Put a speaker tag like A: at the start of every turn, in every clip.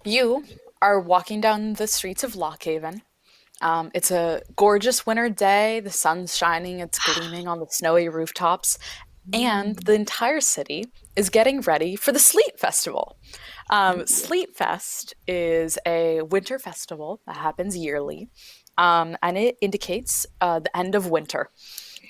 A: You are walking down the streets of Lockhaven. It's a gorgeous winter day. The sun's shining, it's gleaming on the snowy rooftops, and
B: Mm.
A: the entire city is getting ready for the Sleet Festival.
B: Ooh.
A: Sleet Fest is a winter festival that happens yearly, and it indicates the end of winter,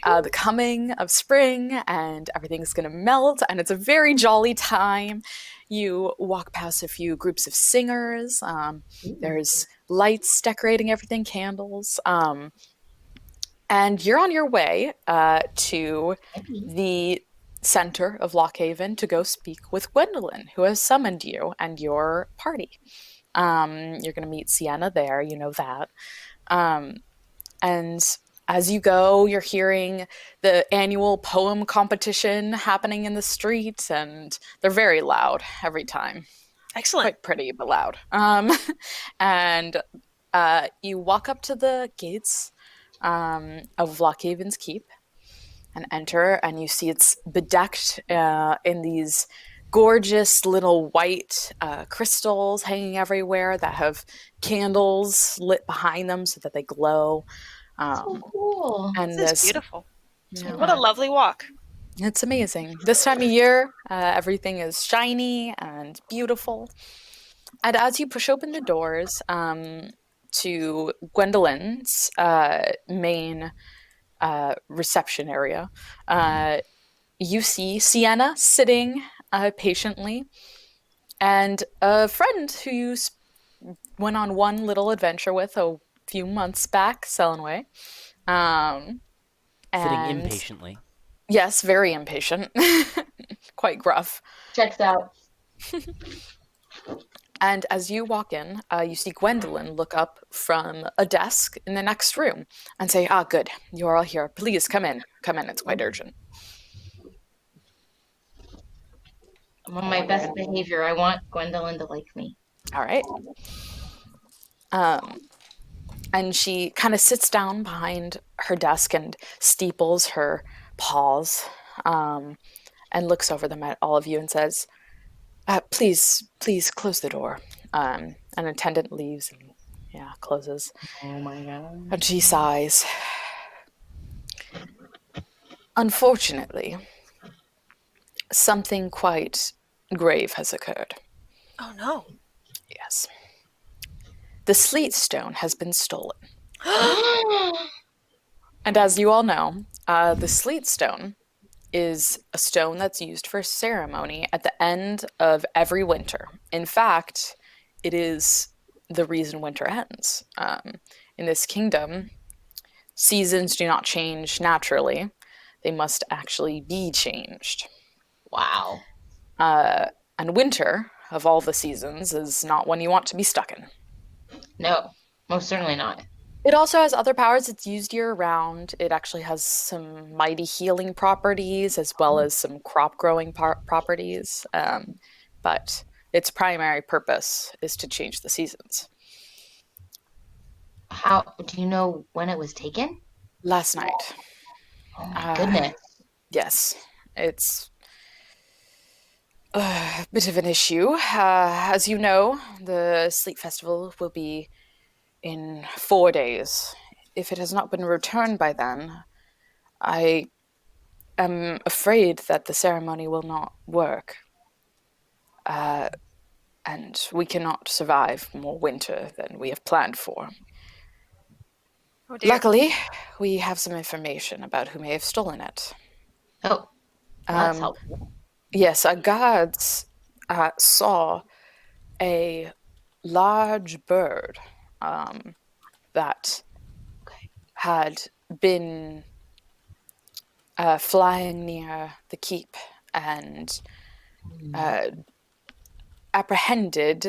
A: the coming of spring, and everything's going to melt, and it's a very jolly time. You walk past a few groups of singers.
B: Ooh.
A: There's lights decorating everything, candles. And you're on your way to
B: Maybe.
A: the center of Lockhaven to go speak with Gwendolyn, who has summoned you and your party. You're going to meet Sienna there, you know that. Um, and as you go, you're hearing the annual poem competition happening in the street, and they're very loud every time.
C: Excellent.
A: Quite pretty, but loud. And you walk up to the gates of Lockhaven's Keep and enter, and you see it's bedecked in these gorgeous little white crystals hanging everywhere that have candles lit behind them so that they glow.
B: So
A: Um,
B: cool.
C: This
A: and
C: is
A: this,
C: beautiful. What a
B: Yeah.
C: lovely walk.
A: it's amazing. This time of year, everything is shiny and beautiful. And as you push open the doors to Gwendolyn's main reception area, uh, you see Sienna sitting patiently, and a friend who you went on one little adventure with a few months back, Selenway. Um,
D: Sitting
A: and
D: impatiently.
A: yes, very impatient, quite gruff.
B: Checks out.
A: And as you walk in, you see Gwendolyn look up from a desk in the next room and say, "Ah, good, you're all here. Please come in. Come in. It's quite urgent."
B: I'm on my best behavior. I want Gwendolyn to like me.
A: All right. Um, and she kind of sits down behind her desk and steeples her paws, um, and looks over them at all of you and says, "Please, please close the door." An attendant leaves and yeah, closes.
B: Oh my god.
A: And she sighs. Unfortunately, something quite grave has occurred.
C: Oh no.
A: Yes. The sleet stone has been stolen. And as you all know, the sleet stone is a stone that's used for ceremony at the end of every winter. In fact, it is the reason winter ends. In this kingdom, seasons do not change naturally, they must actually be changed.
B: Wow.
A: Uh, and winter, of all the seasons, is not one you want to be stuck in.
B: No, most certainly not.
A: It also has other powers. It's used year round. It actually has some mighty healing properties as well as some crop growing properties. But its primary purpose is to change the seasons.
B: How do you know when it was taken?
A: Last night,
B: Oh my
A: uh,
B: goodness.
A: yes, it's a bit of an issue. As you know, the Sleep Festival will be in 4 days. If it has not been returned by then, I am afraid that the ceremony will not work. Uh, and we cannot survive more winter than we have planned for.
C: Oh dear.
A: Luckily, we have some information about who may have stolen it.
B: Oh, that's
A: Um,
B: helpful.
A: yes, our guards saw a large bird that
B: Okay.
A: had been flying near the keep and uh, attempted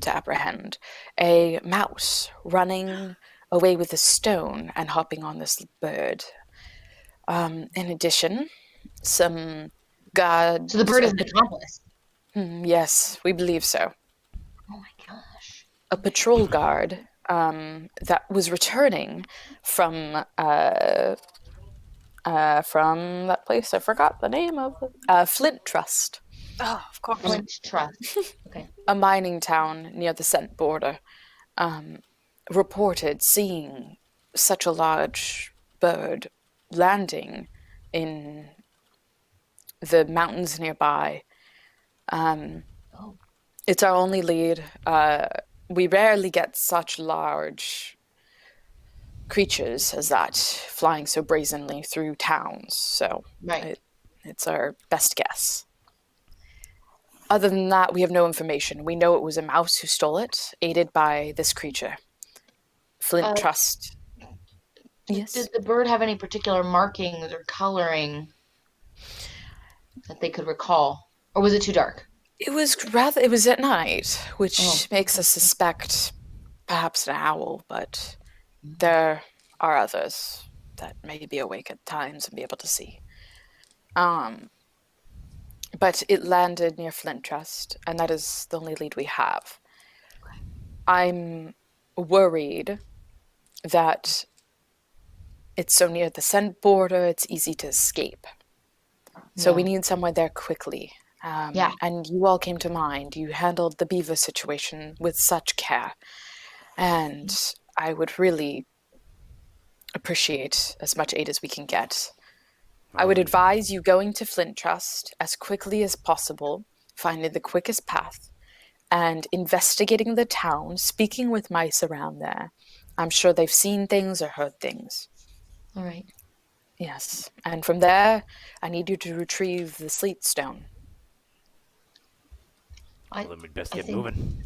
A: to apprehend a mouse running away with a stone and hopping on this bird. In addition, some
B: So the
A: guards.
B: bird is an accomplice.
A: Yes, we believe so.
B: Oh my gosh.
A: A patrol guard that was returning from that place. I forgot the name of Flint Trust.
C: Oh, of course.
B: Flint trust. Okay.
A: a mining town near the Scent border reported seeing such a large bird landing in the mountains nearby.
B: Oh,
A: It's our only lead. We rarely get such large creatures as that flying so brazenly through towns, so
B: right.
A: it's our best guess. Other than that, we have no information. We know it was a mouse who stole it, aided by this creature. Flint
B: Uh,
A: Trust.
B: did,
A: Yes.
B: did the bird have any particular markings or coloring that they could recall? Or was it too dark?
A: It was at night,
B: Oh,
A: which makes us suspect perhaps an owl, but there are others that may be awake at times and be able to see. But it landed near Flint Trust, and that is the only lead we have. I'm worried that it's so near the Scent border, it's easy to escape. So we
B: yeah.
A: need somewhere there quickly.
B: Yeah.
A: And you all came to mind. You handled the beaver situation with such care. And I would really appreciate as much aid as we can get. I would advise you going to Flint Trust as quickly as possible, finding the quickest path, and investigating the town, speaking with mice around there. I'm sure they've seen things or heard things.
B: All right.
A: Yes. And from there, I need you to retrieve the sleet stone.
D: Well, then we'd best
B: I
D: get
B: think,
D: moving.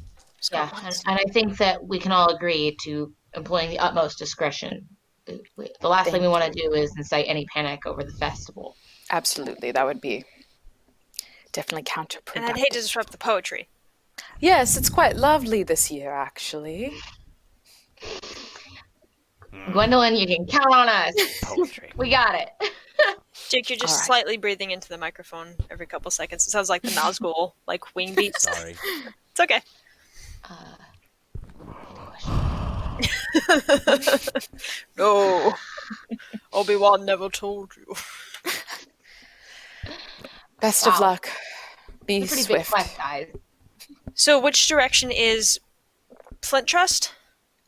B: yeah, and I think that we can all agree to employing the utmost discretion. The last thing
A: Thank
B: we want to
A: you.
B: do is incite any panic over the festival.
A: Absolutely. That would be definitely
C: And I'd hate to
A: counterproductive.
C: disrupt the poetry.
A: Yes, it's quite lovely this year, actually.
B: Gwendolyn, you can count on us.
D: Poetry.
B: We got it.
C: Jake, you're just
A: All right.
C: slightly breathing into the microphone every couple seconds. It sounds like the Nazgul, like wing beats.
D: Sorry.
C: It's okay. No. Obi-Wan never told you.
A: Best of
B: Wow.
A: luck. Be
B: It's a pretty big
A: swift.
B: quest, guys.
C: So which direction is Flint Trust?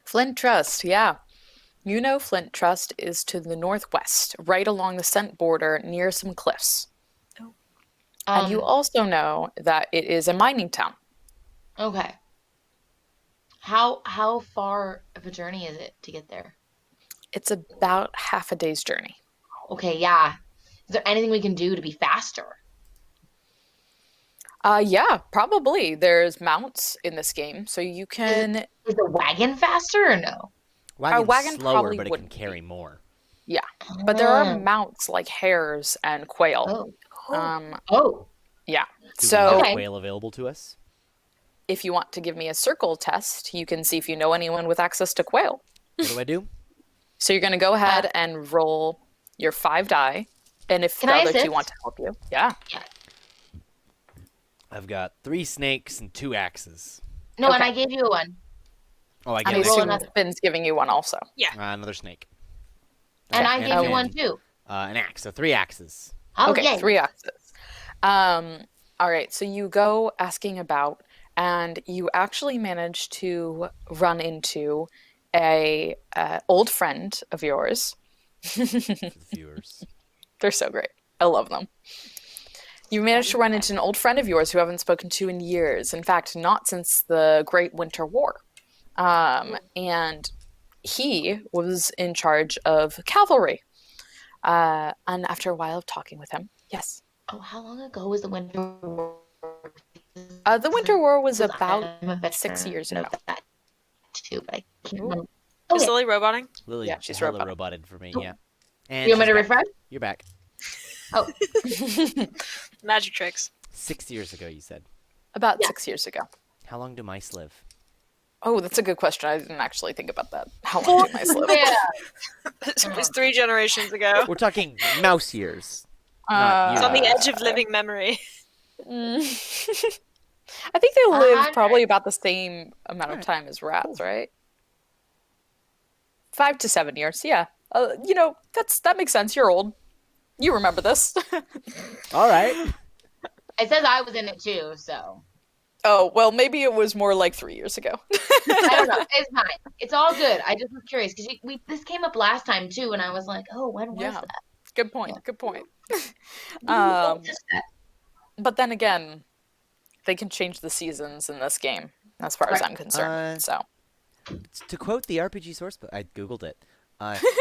A: Flint Trust, yeah. You know Flint Trust is to the northwest, right along the Scent border near some cliffs. And you also know that it is a mining town.
B: Okay. How far of a journey is it to get there?
A: It's about half a day's journey.
B: Okay, yeah. Is there anything we can do to be faster?
A: Yeah, probably. There's mounts in this game, so you can.
B: Is the wagon faster or no?
D: Wagon's
A: wagon
D: slower,
A: probably
D: but it can
A: wouldn't
D: carry more.
A: Yeah, but there are
B: Oh.
A: mounts like hares and quail.
B: Oh. Oh.
A: Yeah.
D: Do we
A: So
D: have
B: Okay.
D: quail available to us?
A: if you want to give me a circle test, you can see if you know anyone with access to quail.
D: What do I do?
A: So you're going to go ahead and roll your 5 die, and if
B: Can
A: the
B: I
A: other two
B: assist?
A: want to help you, yeah.
D: I've got 3 snakes and 2 axes.
B: No, and
A: Okay.
B: I gave you one.
D: Oh, I
A: I
D: get
B: Okay,
D: an
B: roll
A: assume
B: another.
A: Finn's giving you one also.
D: another snake.
B: And
D: Okay,
B: I gave you
D: and
B: one too.
D: An axe, so 3 axes.
B: Oh,
A: Okay,
B: yay.
A: 3 axes. All right, so you go asking about, and you actually manage to run into a old friend of yours.
D: For the viewers.
A: They're so great. I love them. You managed to run into an old friend of yours who you haven't spoken to in years. In fact, not since the Great Winter War. And he was in charge of cavalry. And after a while of talking with him, yes.
B: Oh, how long ago was the Winter War?
A: The Winter War was
B: Because
A: about
B: I'm a veteran
A: 6 years
B: of
A: ago.
B: that too, but I can't remember.
C: Is
B: Okay.
C: Lily roboting?
D: Lily,
A: Yeah, she's
D: hella
A: robotic.
D: roboted for me,
B: Oh.
D: yeah. And
B: You want me
D: she's
B: to
D: back.
B: refresh?
D: You're back.
B: Oh,
C: Magic tricks.
D: 6 years ago, you said.
A: About
B: Yeah.
A: 6 years ago.
D: How long do mice live?
A: Oh, that's a good question. I didn't actually think about that. How long do mice live?
B: yeah.
C: It was 3 generations ago.
D: We're talking mouse years.
A: Uh,
D: not
C: It's on the
D: years.
C: edge of living memory.
A: I think they live
B: 100.
A: probably about the same amount of time as rats, right? 5 to 7 years, yeah. That makes sense. You're old. You remember this.
D: All right.
B: It says I was in it too, so.
A: Oh, well, maybe it was more like 3 years ago.
B: I don't know. It's fine. It's all good. I just was curious because we this came up last time too, and I was like, oh, when was
A: Yeah.
B: that?
A: Good point.
B: Yeah.
A: Good point.
B: Oh,
A: Um,
B: just that.
A: but then again, they can change the seasons in this game, as far as
B: Right.
A: I'm concerned. So,
D: To quote the RPG source book, I googled it.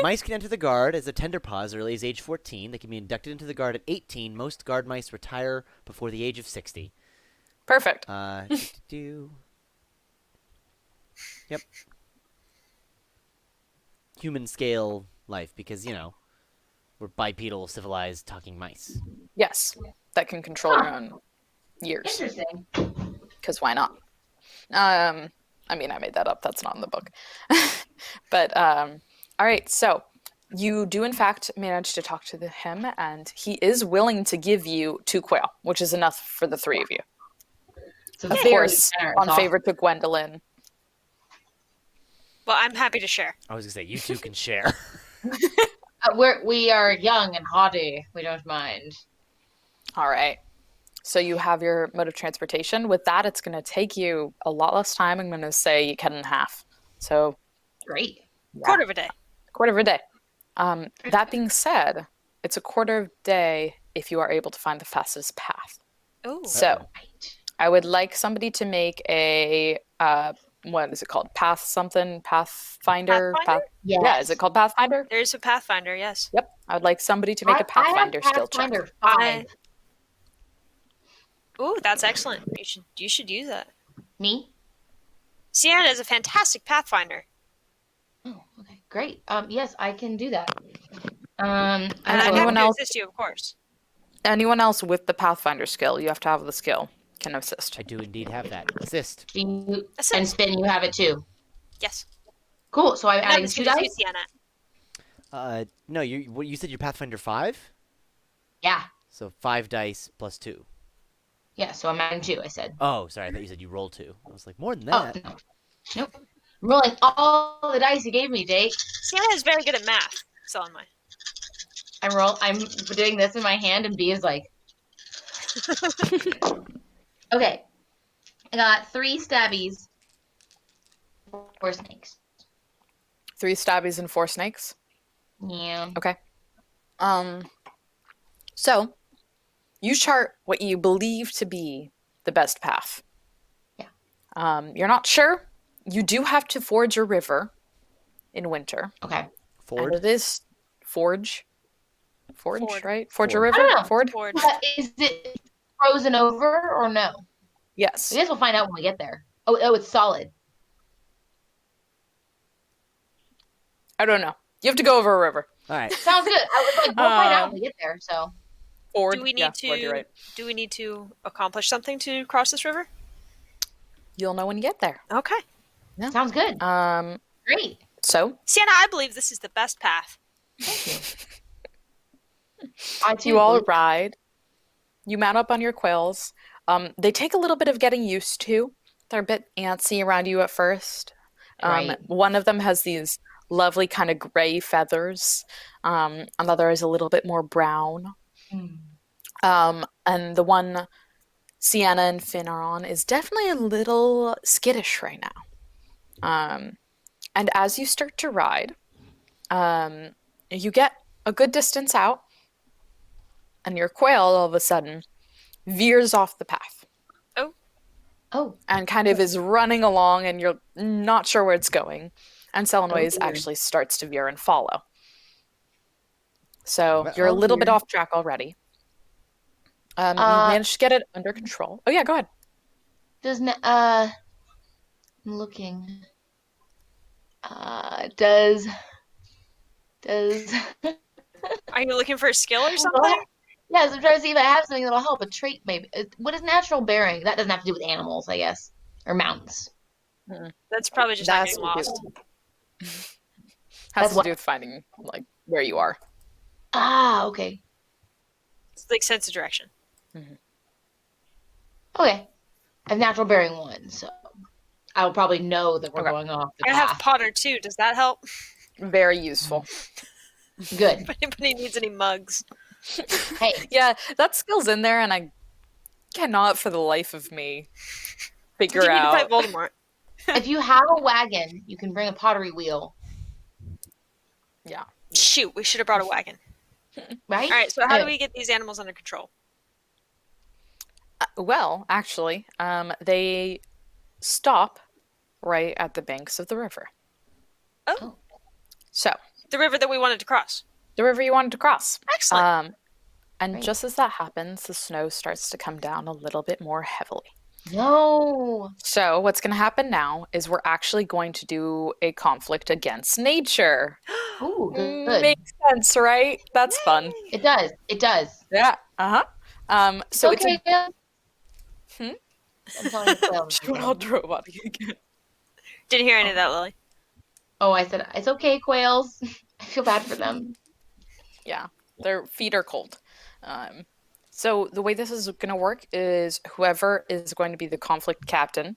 D: Mice can enter the guard as a tender paw as early as age 14. They can be inducted into the guard at 18. Most guard mice retire before the age of 60.
A: perfect.
D: Yep. Human scale life because, we're bipedal, civilized, talking mice.
A: Yes, that can control your own years.
B: Interesting.
A: Because why not? I mean, I made that up. That's not in the book. But all right. So you do in fact manage to talk to him, and he is willing to give you 2 quail, which is enough for the 3 of you.
B: So
A: Of
B: very
A: course,
B: generous
A: on
B: offer.
A: favorite to Gwendolyn.
C: Well, I'm happy to share.
D: I was going to say, you two can share.
B: We are young and haughty. We don't mind.
A: All right. So you have your mode of transportation. With that, it's going to take you a lot less time. I'm going to say you cut it in half. So
B: Great.
C: Quarter of a day.
A: quarter of a day. That being said, it's a quarter of a day if you are able to find the fastest path.
C: Oh,
A: So
B: Right.
A: I would like somebody to make a what is it called? Pathfinder?
C: Pathfinder?
B: Yes.
A: Yeah, is it called Pathfinder?
C: there's a Pathfinder. Yes.
A: Yep. I would like somebody to make a Pathfinder
B: I have
A: skill check.
B: Pathfinder 5.
C: Ooh, that's excellent. You should use that.
B: Me?
C: Sienna is a fantastic Pathfinder,
B: Oh, okay. Great. Yes, I can do that.
C: and
A: And
C: I'm
A: anyone
C: happy to
A: else?
C: assist you, of course.
A: Anyone else with the Pathfinder skill? You have to have the skill. Can assist.
D: I do indeed have that. Assist.
B: And
C: Assist.
B: Spin, you have it too.
C: Yes.
B: Cool. So I'm
C: Not
B: adding
C: as
B: 2
C: good as you,
B: dice?
D: No, you said you're Pathfinder 5?
B: Yeah.
D: So 5 dice plus 2.
B: Yeah, so I'm adding 2, I said.
D: Oh, sorry, I thought you said you rolled 2. I was like, more than
B: Oh,
D: that.
B: no. Nope. I'm rolling all the dice you gave me, Jake.
C: Sienna is very good at math. So am I.
B: I'm doing this in my hand, and B is like. Okay. I got 3 stabbies. 4 snakes.
A: 3 stabbies and 4 snakes.
B: Yeah.
A: Okay. So you chart what you believe to be the best path.
B: Yeah.
A: You're not sure. You do have to forge a river in winter.
B: Okay.
D: Ford?
A: And it is forge,
C: Ford.
A: right? Forge a
D: Ford.
A: river?
B: I don't know.
A: Ford?
C: Ford.
B: But is it frozen over or no?
A: Yes.
B: I guess we'll find out when we get there. Oh, it's solid.
A: I don't know. You have to go over a river.
D: All right.
B: Sounds good. I was like, we'll find out when we get there. So
A: Ford.
C: Do we need
A: yeah,
C: to?
A: Ford, you're right.
C: Do we need to accomplish something to cross this river?
A: You'll know when you get there.
C: Okay.
B: sounds good. Great.
A: So
C: Sienna, I believe this is the best path.
B: I too.
A: you all
B: believe-
A: ride. You mount up on your quails. They take a little bit of getting used to. They're a bit antsy around you at first.
B: Right.
A: One of them has these lovely kind of gray feathers. Another is a little bit more brown. And the one Sienna and Finn are on is definitely a little skittish right now. And as you start to ride, you get a good distance out, and your quail all of a sudden veers off the path
B: Oh,
A: and kind of is running along, and you're not sure where it's going. And Selenways
B: dear.
A: actually starts to veer and follow. So you're a
B: Oh,
A: little bit
B: dear.
A: off track already. You
B: Uh,
A: managed to get it under control. Oh yeah, go ahead.
B: I'm looking. Does
C: Are you looking for a skill or something?
B: Yes, I'm trying to see if I have something that'll help. A trait, maybe. What is natural bearing? That doesn't have to do with animals, I guess, or mountains.
C: That's probably just not
A: That's
C: getting
A: what
C: lost.
A: Has
B: That's
A: to
B: what-
A: do with finding like where you are.
B: Ah, okay,
C: It's like sense of direction.
B: okay. I have natural bearing 1, so I will probably know that we're
A: Okay.
B: going off the
C: I have
B: path.
C: Potter too. Does that help?
A: Very useful.
B: Good.
C: If anybody needs any mugs.
B: Hey,
A: Yeah, that skill's in there, and I cannot for the life of me
C: What do
A: figure
C: you need to fight
A: out.
C: Voldemort?
B: If you have a wagon, you can bring a pottery wheel,
A: Yeah.
C: Shoot, we should have brought a wagon.
B: right?
C: All right, so how do we get these animals under control?
A: Well, actually, they stop right at the banks of the river.
C: Oh,
A: So,
C: the river that we wanted to cross.
A: the river you wanted to cross.
C: Excellent.
A: And
B: Great.
A: just as that happens, the snow starts to come down a little bit more heavily.
B: No.
A: So, what's going to happen now is we're actually going to do a conflict against nature.
B: Ooh, good.
A: Makes sense, right? That's fun.
B: It does. It does.
A: Yeah. So it's
B: okay.
A: Hmm?
B: I'm telling you, Quails.
A: She went all dramatic again.
C: Didn't hear any of that, Lily.
B: Oh, I said it's okay, Quails. I feel bad for them.
A: Yeah, their feet are cold. So the way this is going to work is whoever is going to be the conflict captain,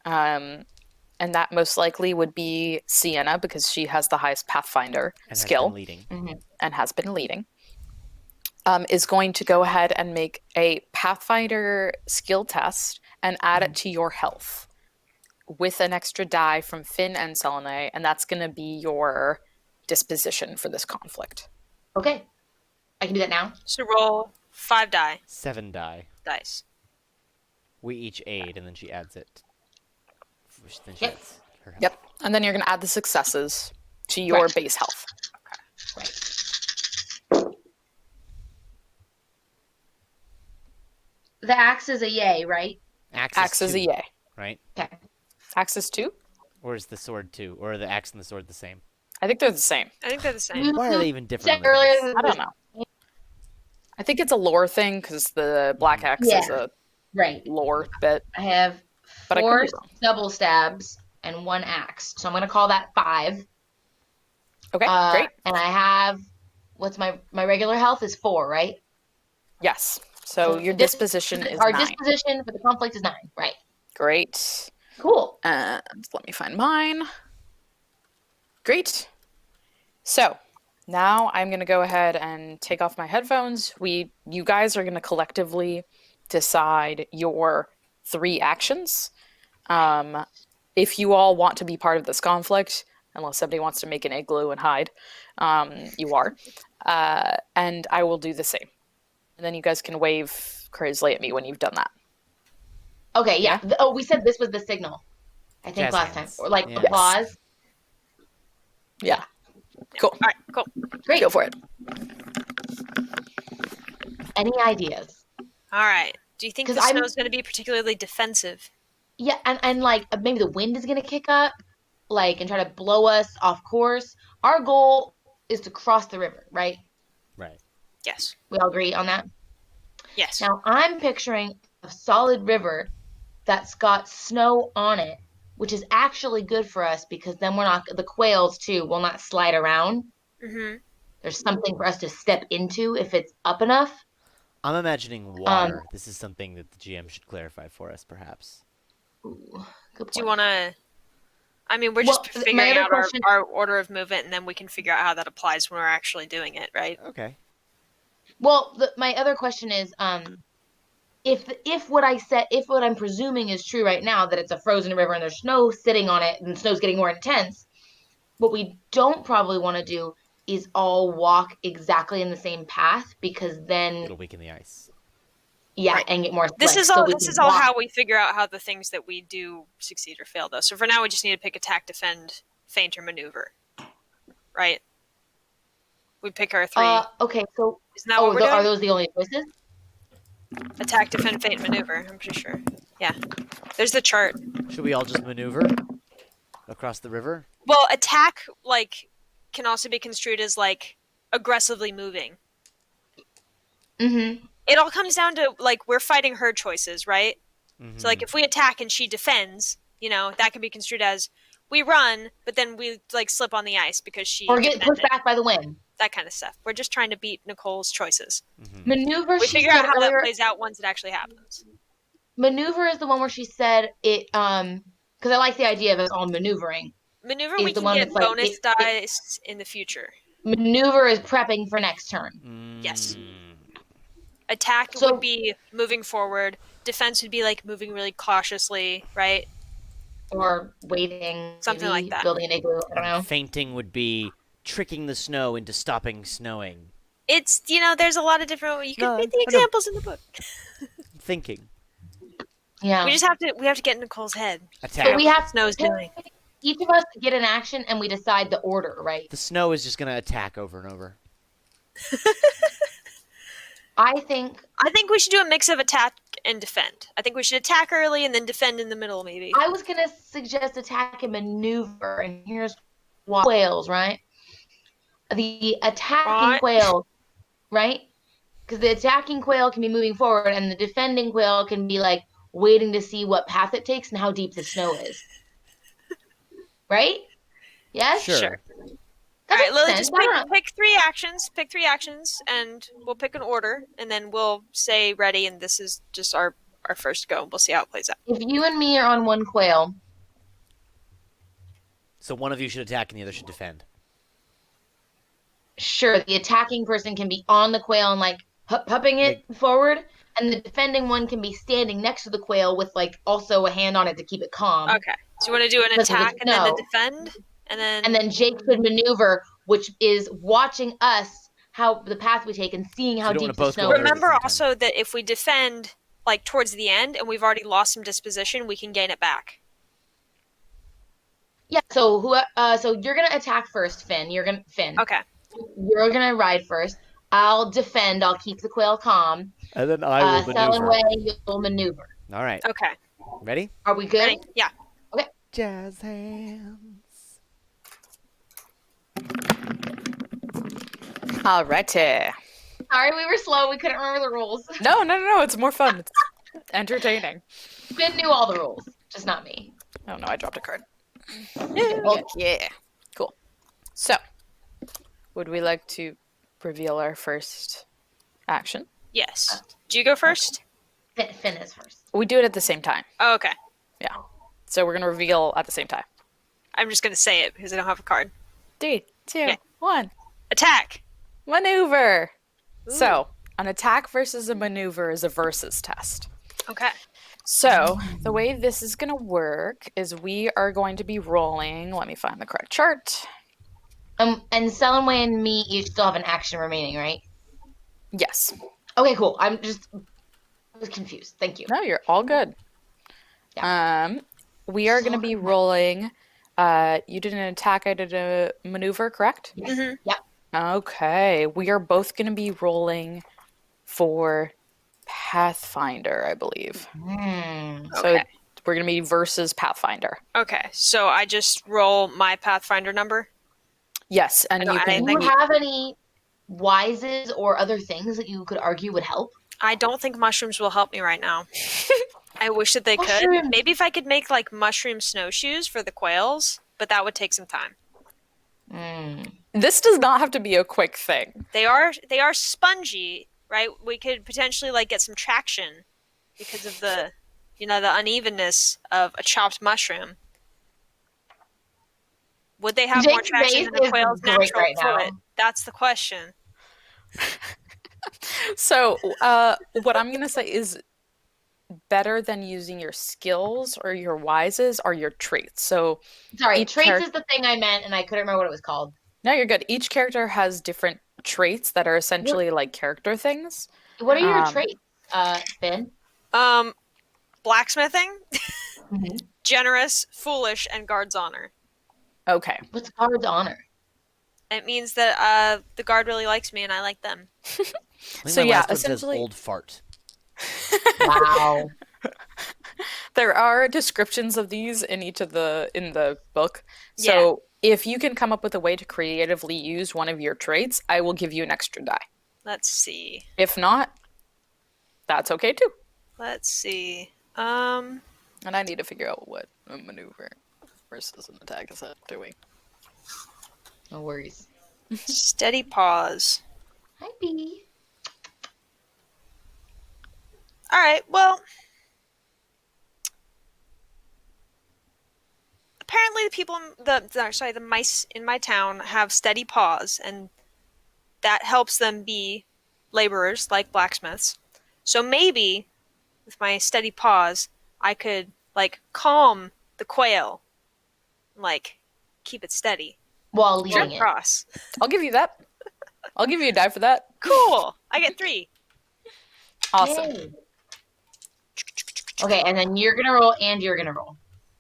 A: and that most likely would be Sienna because she has the highest Pathfinder
D: And
A: skill
D: has been leading.
A: and has been leading. Is going to go ahead and make a Pathfinder skill test and add it to your health with an extra die from Finn and Selene, and that's going to be your disposition for this conflict.
B: Okay. I can do that now.
C: So roll 5
D: 7
C: dice.
D: We each aid, and then she adds it. Then she
B: Yep.
D: adds her health.
A: Yep. And then you're going to add the successes to your
B: Right.
A: base health.
B: The axe is a yay, right?
A: Axe is a
D: 2,
A: yay.
D: right?
B: Okay.
A: Axe is 2?
D: Or is the sword 2? Or are the axe and the sword the same?
A: I think they're the same.
C: I think they're the same.
D: Why are they even different?
B: Said earlier that
A: I don't know. I think it's a lore thing because the black axe is
B: Yeah.
A: a
B: Right.
A: lore bit.
B: I have
A: But I could
B: 4
A: be wrong.
B: double stabs and 1 axe. So I'm going to call that 5.
A: Okay, great.
B: And I have, what's my regular health is 4, right?
A: Yes. So your disposition is
B: Our
A: 9.
B: disposition for the conflict is 9, right?
A: Great.
B: Cool.
A: And let me find mine. Great. So now I'm going to go ahead and take off my headphones. You guys are going to collectively decide your 3 actions. If you all want to be part of this conflict, unless somebody wants to make an igloo and hide, you are. And I will do the same. And then you guys can wave crazily at me when you've done that.
B: Okay, yeah. Oh, we said this was the signal. I think
D: Jazz
B: last
D: hands.
B: time. Or like
D: Yeah.
B: applause.
A: Yeah. Cool.
C: All right, cool.
B: Great.
A: Go for it.
B: Any ideas?
C: All right. Do you think the
B: 'Cause I'm-
C: snow's going to be particularly defensive?
B: Yeah, and like maybe the wind is gonna kick up, like and try to blow us off course. Our goal is to cross the river, right?
D: Right.
C: Yes.
B: We all agree on that.
C: Yes.
B: Now I'm picturing a solid river that's got snow on it, which is actually good for us because then the quails too will not slide around.
C: Mm-hmm.
B: There's something for us to step into if it's up enough.
D: I'm imagining water. This is something that the GM should clarify for us, perhaps.
B: Ooh, good point.
C: Do you want to? I mean, we're
B: Well,
C: just
B: my
C: figuring
B: other
C: out
B: question-
C: our order of movement, and then we can figure out how that applies when we're actually doing it, right?
D: Okay.
B: Well, my other question is, if what I'm presuming is true right now, that it's a frozen river and there's snow sitting on it and the snow's getting more intense, what we don't probably want to do is all walk exactly in the same path because then,
D: It'll weaken the ice.
B: yeah,
C: Right.
B: and get more.
C: This
B: like,
C: is
B: so
C: all.
B: we
C: This
B: can
C: is all
B: walk.
C: how we figure out how the things that we do succeed or fail, though. So for now, we just need to pick attack, defend, feint, or maneuver, right? We pick our 3.
B: Okay, so
C: Isn't that what we're doing?
B: are those the only choices?
C: Attack, defend, feint, maneuver. I'm pretty sure. Yeah. There's the chart.
D: Should we all just maneuver across the river?
C: Well, attack can also be construed as aggressively moving.
B: Mm-hmm.
C: It all comes down to we're fighting her choices, right?
D: Mm-hmm.
C: So if we attack and she defends, that can be construed as we run, but then we slip on the ice because she
B: Or get pushed
C: defended.
B: back by the wind.
C: That kind of stuff. We're just trying to beat Nicole's choices.
D: Mm-hmm.
B: Maneuver.
C: We
B: she
C: figure
B: said
C: out how that
B: earlier,
C: plays out once it actually happens.
B: Maneuver is the one where she said it. Because I like the idea of us all maneuvering.
C: Maneuver,
B: Is
C: we
B: the
C: can
B: one
C: get
B: that's like,
C: bonus dice in the future.
B: Maneuver is prepping for next turn.
C: Yes. Attack
B: So-
C: would be moving forward. Defense would be like moving really cautiously, right?
B: Or waiting,
C: Something
B: maybe
C: like that.
B: building an igloo. I don't know.
D: Fainting would be tricking the snow into stopping snowing.
C: It's, there's a lot of different. You can
D: No,
C: read the
D: I know.
C: examples in the book.
D: Thinking.
B: Yeah.
C: We have to get in Nicole's head.
D: Attack.
B: So we have
C: Snow's doing.
B: each of us get an action, and we decide the order, right?
D: The snow is just going to attack over and over.
B: I think
C: we should do a mix of attack and defend. I think we should attack early and then defend in the middle, maybe.
B: I was gonna suggest attack and maneuver, and here's why. Quails, right? The attacking
C: Right.
B: quail, right? Because the attacking quail can be moving forward, and the defending quail can be like waiting to see what path it takes and how deep the snow is. Right? Yes.
D: Sure.
C: All right, Lily,
B: sense.
C: just
B: I don't know.
C: pick 3 actions. Pick 3 actions, and we'll pick an order, and then we'll say ready. And this is just our first go. We'll see how it plays out.
B: If you and me are on one quail,
D: So one of you should attack and the other should defend.
B: sure, the attacking person can be on the quail and like pupping it forward, and the defending one can be standing next to the quail with like also a hand on it to keep it calm.
C: Okay. So you want to do an
B: Because of the
C: attack and then the
B: snow.
C: defend, and then
B: And then Jake could maneuver, which is watching us how the path we take and seeing how
D: you don't
B: deep
D: wanna
B: the
D: both
B: snow
D: go
B: is.
D: over at the
C: remember
D: same time.
C: also that if we defend like towards the end and we've already lost some disposition, we can gain it back.
B: Yeah. So so you're gonna attack first, Finn.
C: Okay.
B: You're gonna ride first. I'll defend. I'll keep the quail calm.
D: And then I
B: Sellenway, you'll maneuver.
D: All right.
C: Okay.
D: Ready?
B: Are we good?
C: Ready? Yeah.
D: Jazz hands.
A: Alrighty.
B: Sorry, we were slow. We couldn't remember the rules.
A: No. It's more fun. It's entertaining.
B: Finn knew all the rules, just not me.
A: Oh no, I dropped a card.
B: Well,
A: Yeah. Cool. So, would we like to reveal our first action?
C: Yes. Do you go first?
B: Finn is first.
A: We do it at the same time.
C: Oh, okay.
A: Yeah. So we're gonna reveal at the same time.
C: I'm just gonna say it because I don't have a card.
A: 3, 2,
C: Okay.
A: 1.
C: Attack.
A: Maneuver.
C: Ooh.
A: So, an attack versus a maneuver is a versus test.
C: Okay.
A: So, the way this is going to work is we are going to be rolling. Let me find the correct chart.
B: And Sellenway and me each still have an action remaining, right?
A: Yes.
B: Okay, cool. I was confused. Thank you.
A: No, you're all good. We are going to be rolling. You did an attack, I did a maneuver, correct?
C: Mm-hmm.
B: Yep.
A: Okay. We are both going to be rolling for Pathfinder, I believe. So
C: Okay.
A: we're going to be versus Pathfinder.
C: Okay. So I just roll my Pathfinder number.
A: Yes, and
C: I don't
A: you
C: add
A: can.
B: Do you have any wises or other things that you could argue would help?
C: I don't think mushrooms will help me right now. I wish that they could.
B: Mushrooms.
C: Maybe if I could make like mushroom snowshoes for the quails, but that would take some time.
A: This does not have to be a quick thing.
C: They are spongy, right? We could potentially like get some traction because of the the unevenness of a chopped mushroom. Would they have more
B: Jake's
C: traction
B: face
C: than a
B: is
C: quail's
B: great
C: natural
B: right now.
C: foot? That's the question.
A: So, what I'm going to say is better than using your skills or your wises are your traits. So,
B: Sorry,
A: Each
B: traits
A: charac-
B: is the thing I meant, and I couldn't remember what it was called.
A: no, you're good. Each character has different traits that are essentially like character things.
B: What are your
A: Um,
B: traits, Finn?
C: Blacksmithing,
B: Mm-hmm.
C: generous, foolish, and guard's honor.
A: Okay.
B: What's guard's honor?
C: It means that the guard really likes me and I like them.
D: I think
A: So
D: my
A: yeah,
D: last one says
A: essentially-
D: old fart.
B: Wow.
A: There are descriptions of these in the book. So, if you can come up with a way to creatively use one of your traits, I will give you an extra die.
C: Let's see.
A: If not, that's okay too.
C: Let's see.
A: And I need to figure out what a maneuver versus an attack is doing.
B: No worries.
C: Steady pause.
B: Hi, B.
C: All right. Well, apparently the people the mice in my town have steady paws, and that helps them be laborers like blacksmiths. So maybe with my steady paws, I could like calm the quail, like keep it steady.
B: While
C: Sure.
B: leading it.
C: Cross.
A: I'll give you that. I'll give you a die for that.
C: Cool. I get 3.
A: Awesome.
B: Yay. Okay, and then you're gonna roll and you're gonna roll.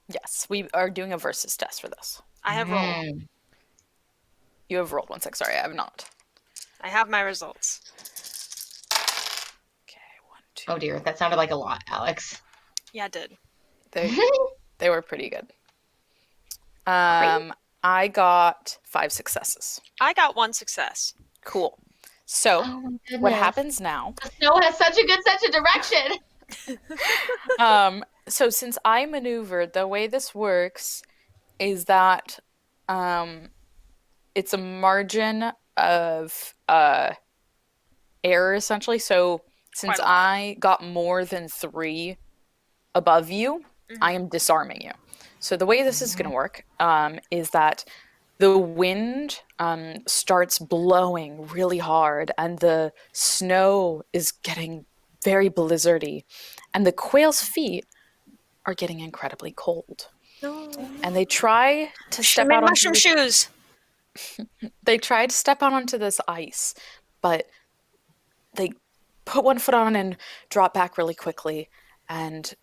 A: Yes, we are doing a versus test for this.
C: I have rolled.
B: Mm.
A: You have rolled 1 6. Sorry, I have not.
C: I have my results.
A: Okay, 1 2.
B: Oh dear, that sounded like a lot, Alex.
C: Yeah, I did.
A: They were pretty good. I got 5 successes.
C: I got 1 success.
A: Cool. So
B: Oh my goodness.
A: what happens now?
B: The snow has such a good sense of direction.
A: So since I maneuvered, the way this works is that it's a margin of error essentially. So since
C: Quite a lot.
A: I got more than 3 above you, I am disarming you. So the way this is going to work is that the wind starts blowing really hard and the snow is getting very blizzardy and the quail's feet are getting incredibly cold.
C: No.
A: And they try to
C: She
A: step
C: made
A: out onto
C: mushroom
A: this,
C: shoes.
A: they try to step out onto this ice, but they put one foot on and drop back really quickly and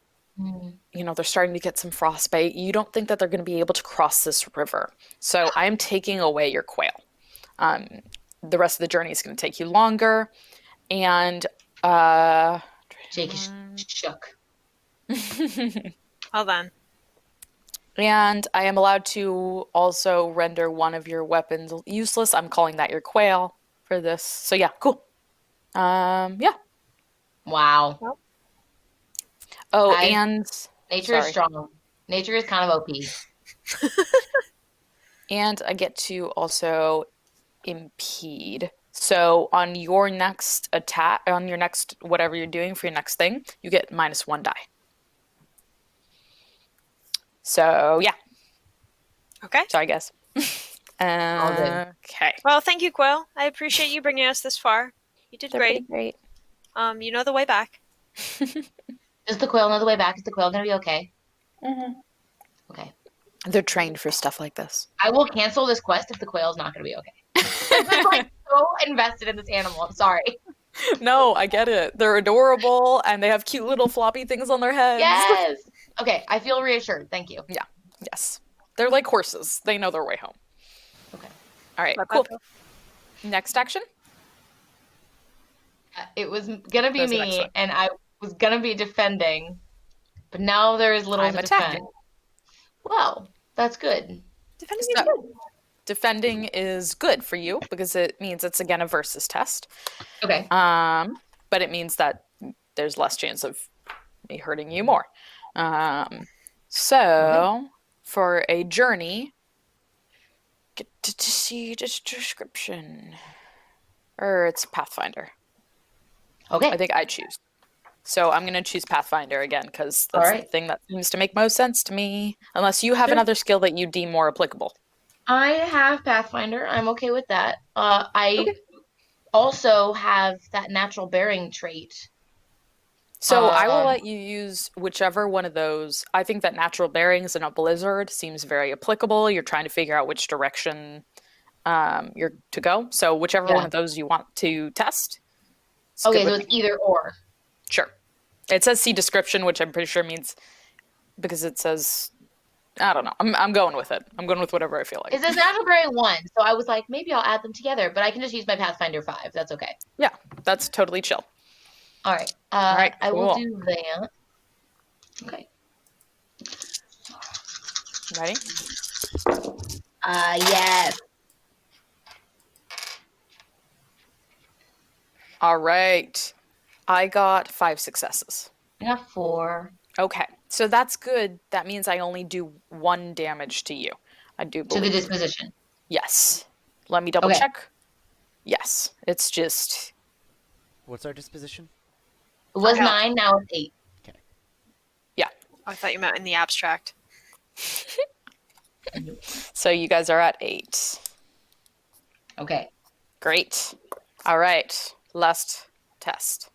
A: you know, they're starting to get some frostbite. You don't think that they're going to be able to cross this river. So I'm taking away your quail. The rest of the journey is going to take you longer. And
B: Jake is shook.
C: Hold on.
A: and I am allowed to also render one of your weapons useless. I'm calling that your quail for this. So yeah, cool. Yeah.
B: Wow.
A: Oh,
B: I-
A: and
B: Nature is
A: sorry.
B: strong. Nature is kind of OP.
A: And I get to also impede. So on your next attack, on your next whatever you're doing for your next thing, you get -1 die. So yeah,
C: Okay.
A: sorry guys.
B: good.
A: Okay,
C: Well, thank you, Quill. I appreciate you bringing us this far. You did
A: they're pretty
C: great.
A: great.
C: You know the way back.
B: Does the quail know the way back? Is the quail gonna be okay? Okay.
A: They're trained for stuff like this.
B: I will cancel this quest if the quail's not gonna be okay. I'm like so invested in this animal. I'm sorry.
A: No, I get it. They're adorable and they have cute little floppy things on their heads.
B: Yes. Okay, I feel reassured. Thank you.
A: Yes. They're like horses. They know their way home.
B: Okay.
A: All right,
C: Bye,
A: cool.
C: bye,
A: Next action.
B: It was gonna be
A: That was the next
B: me,
A: one.
B: and I was gonna be defending, but now there is little
A: I'm
B: to
A: attacking.
B: defend. Well, that's good.
C: Defending
A: So-
C: is good.
A: Defending is good for you because it means it's again a versus test.
B: Okay.
A: But it means that there's less chance of me hurting you more. So for a journey, get to see this description. Or it's Pathfinder.
B: Okay.
A: I think I choose. So I'm going to choose Pathfinder again because that's
B: All right.
A: the thing that seems to make most sense to me. Unless you have
B: Sure.
A: another skill that you deem more applicable.
B: I have Pathfinder. I'm okay with that. I also have that natural bearing trait.
A: So I will let you use whichever one of those. I think that natural bearings in a blizzard seems very applicable. You're trying to figure out which direction you're to go. So whichever one of those you want to test. it's
B: Okay,
A: good
B: so
A: with
B: it's either or.
A: Sure. It says see description, which I'm pretty sure means because it says I don't know. I'm going with it. I'm going with whatever I feel like.
B: It says natural bearing 1, so I was like, maybe I'll add them together, but I can just use my Pathfinder 5. That's okay.
A: Yeah, that's totally chill.
B: All right.
A: right,
B: I will
A: cool.
B: do that. Okay.
A: Ready?
B: Yes.
A: All right. I got 5 successes.
B: I got 4.
A: Okay, so that's good. That means I only do 1 damage to you. I do
B: To the
A: believe.
B: disposition.
A: Yes. Let me double
B: Okay.
A: check. Yes, it's just
D: What's our disposition?
B: It was
C: Okay.
B: 9, now it's 8.
C: I thought you meant in the abstract.
A: so you guys are at 8.
B: Okay.
A: Great. All right. Last test.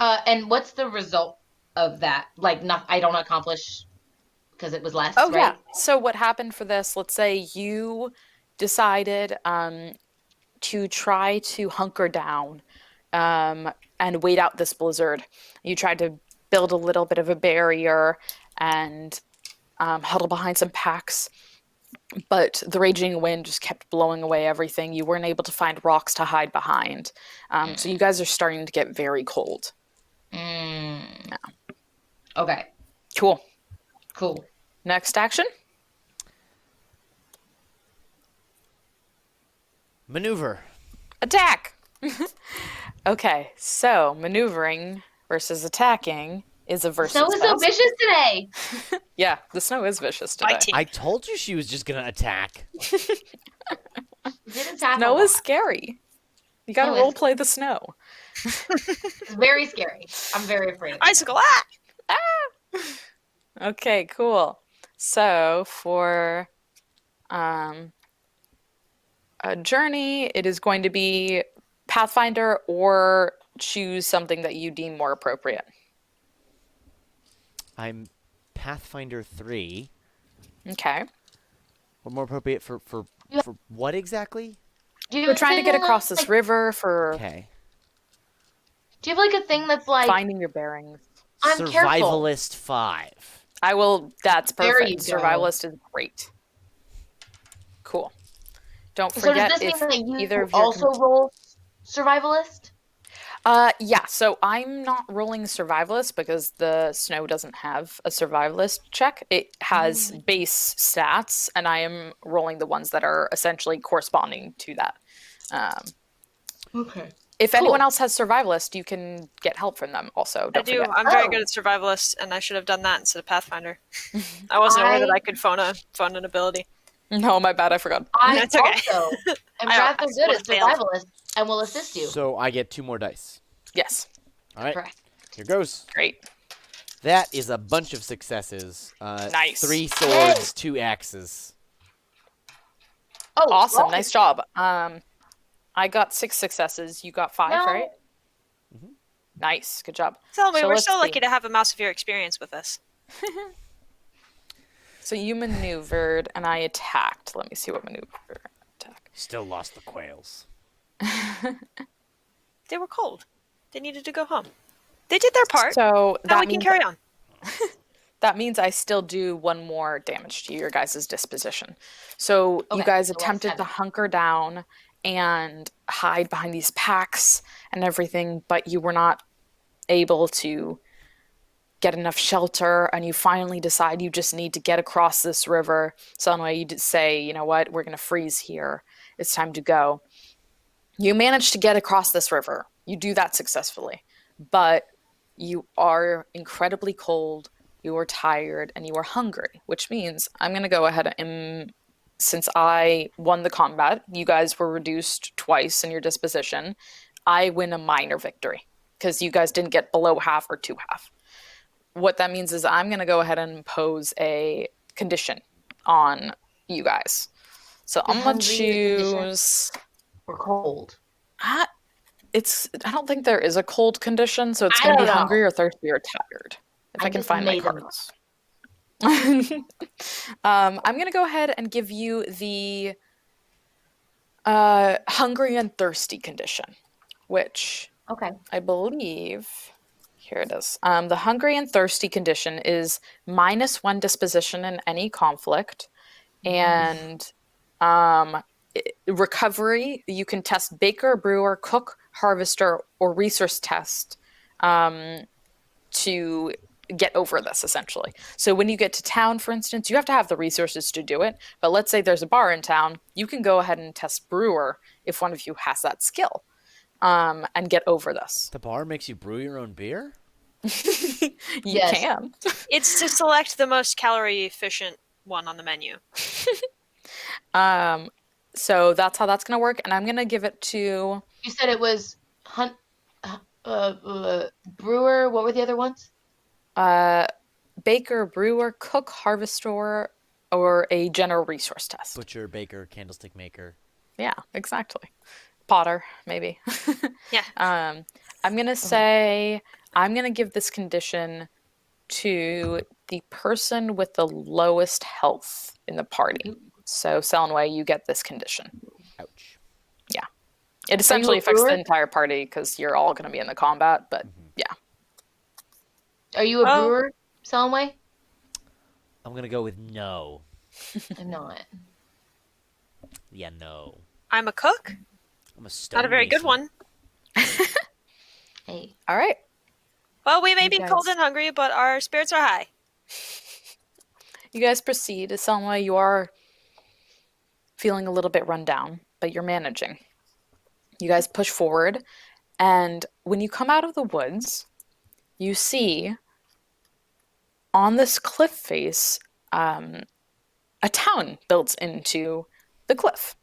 B: And what's the result of that? Like, not I don't accomplish because it was less,
A: Oh yeah.
B: right?
A: So what happened for this? Let's say you decided to try to hunker down and wait out this blizzard. You tried to build a little bit of a barrier and huddle behind some packs, but the raging wind just kept blowing away everything. You weren't able to find rocks to hide behind. So you guys are starting to get very cold.
B: Mm. Okay,
A: Cool.
B: cool.
A: Next action?
D: Maneuver.
A: Attack! Okay, so maneuvering versus attacking is a versus
B: Snow is so
A: fest.
B: vicious today.
A: Yeah, the snow is vicious today.
C: Fighting.
D: I told you she was just gonna attack.
B: It did attack a
A: Snow
B: lot.
A: is scary. You gotta
B: Snow is-
A: role play the snow.
B: It's very scary. I'm very afraid of it.
C: Icicle. Ah!
A: Okay, cool. So for um, a journey, it is going to be Pathfinder or choose something that you deem more appropriate.
D: I'm Pathfinder 3.
A: Okay.
D: What more appropriate for
B: Yeah.
D: for what exactly?
B: Do you
A: We're
B: have a
A: trying to get
B: thing
A: across this
B: like-
A: river for
D: Okay.
B: Do you have like a thing that's like
A: finding your bearings.
B: I'm careful.
D: Survivalist 5.
A: I will. That's
B: There
A: perfect.
B: you go.
A: Survivalist is great. Cool. Don't
B: So does
A: forget
B: this
A: if
B: mean that
A: either
B: you
A: of your
B: also roll survivalist?
A: Yeah, so I'm not rolling survivalist because the snow doesn't have a survivalist check. It has base stats, and I am rolling the ones that are essentially corresponding to that.
B: Okay.
A: If
B: Cool.
A: anyone else has survivalist, you can get help from them also.
C: I
A: Don't
C: do.
A: forget.
C: I'm very
B: Oh.
C: good at survivalist, and I should have done that instead of Pathfinder. I wasn't aware that
B: I-
C: I could phone an ability.
A: No, my bad, I forgot.
B: I
C: That's okay.
B: also am
C: I
B: rather
C: also
B: good
C: would've
B: at
C: failed.
B: survivalist and will assist you.
D: So I get 2 more dice.
A: Yes,
D: All right.
B: Correct.
D: Here goes.
A: great.
D: That is a bunch of successes.
A: Nice.
D: 3 swords, 2 axes.
B: Oh,
A: Awesome,
B: roll.
A: nice job. I got 6 successes. You got 5,
B: No.
A: right? Nice, good job.
C: Tell me,
A: So
C: we're
A: let's
C: so
A: see.
C: lucky to have a mouse of your experience with us.
A: So you maneuvered, and I attacked. Let me see what maneuver attack.
D: Still lost the quails.
C: They were cold. They needed to go home. They did their part.
A: So
C: now
A: that
C: we can
A: means
C: carry on.
A: that means I still do 1 more damage to your guys' disposition. So you
B: Okay,
A: guys
B: so we're at
A: attempted to
B: 7.
A: hunker down and hide behind these packs and everything, but you were not able to get enough shelter, and you finally decide you just need to get across this river. So anyway, you did say, you know what, we're going to freeze here. It's time to go. You manage to get across this river. You do that successfully, but you are incredibly cold, you are tired, and you are hungry, which means I'm going to go ahead and, since I won the combat, you guys were reduced twice in your disposition. I win a minor victory because you guys didn't get below half or to half. What that means is I'm going to go ahead and impose a condition on you guys. So I'm going to
B: hungry the condition?
A: choose.
B: We're cold.
A: I I don't think there is a cold condition, so it's
B: I
A: going to be
B: don't know.
A: hungry or thirsty or tired. If I
B: I
A: can
B: just
A: find my
B: made them up.
A: cards. I'm going to go ahead and give you the hungry and thirsty condition, which
B: Okay.
A: I believe. Here it is. The hungry and thirsty condition is -1 disposition in any conflict, and recovery. You can test baker, brewer, cook, harvester, or resource test to get over this, essentially. So when you get to town, for instance, you have to have the resources to do it. But let's say there's a bar in town, you can go ahead and test brewer if one of you has that skill, and get over this.
D: The bar makes you brew your own beer?
A: You
B: Yes.
A: can.
C: It's to select the most calorie efficient one on the menu.
A: So that's how that's going to work. And I'm going to give it to
B: You said it was brewer. What were the other ones?
A: baker, brewer, cook, harvester, or a general resource test.
D: Butcher, baker, candlestick maker.
A: Yeah, exactly. Potter, maybe.
C: Yeah.
A: I'm going to say I'm going to give this condition to the person with the lowest health in the party. So, Selnway, you get this condition.
D: Ouch.
A: Yeah. It
B: Are
A: essentially
B: you a
A: affects the
B: brewer?
A: entire party because you're all going to be in the combat, but yeah.
B: Are you a
C: Oh.
B: brewer, Selway?
D: I'm gonna go with no.
B: I'm not.
D: Yeah, no.
C: I'm a cook.
D: I'm a stone.
C: Not a very good one.
B: Hey.
A: All right.
C: Well, we may
A: You
C: be
A: guys-
C: cold and hungry, but our spirits are high.
A: You guys proceed. Selma, you are feeling a little bit run down, but you're managing. You guys push forward, and when you come out of the woods, you see on this cliff face a town built into the cliff.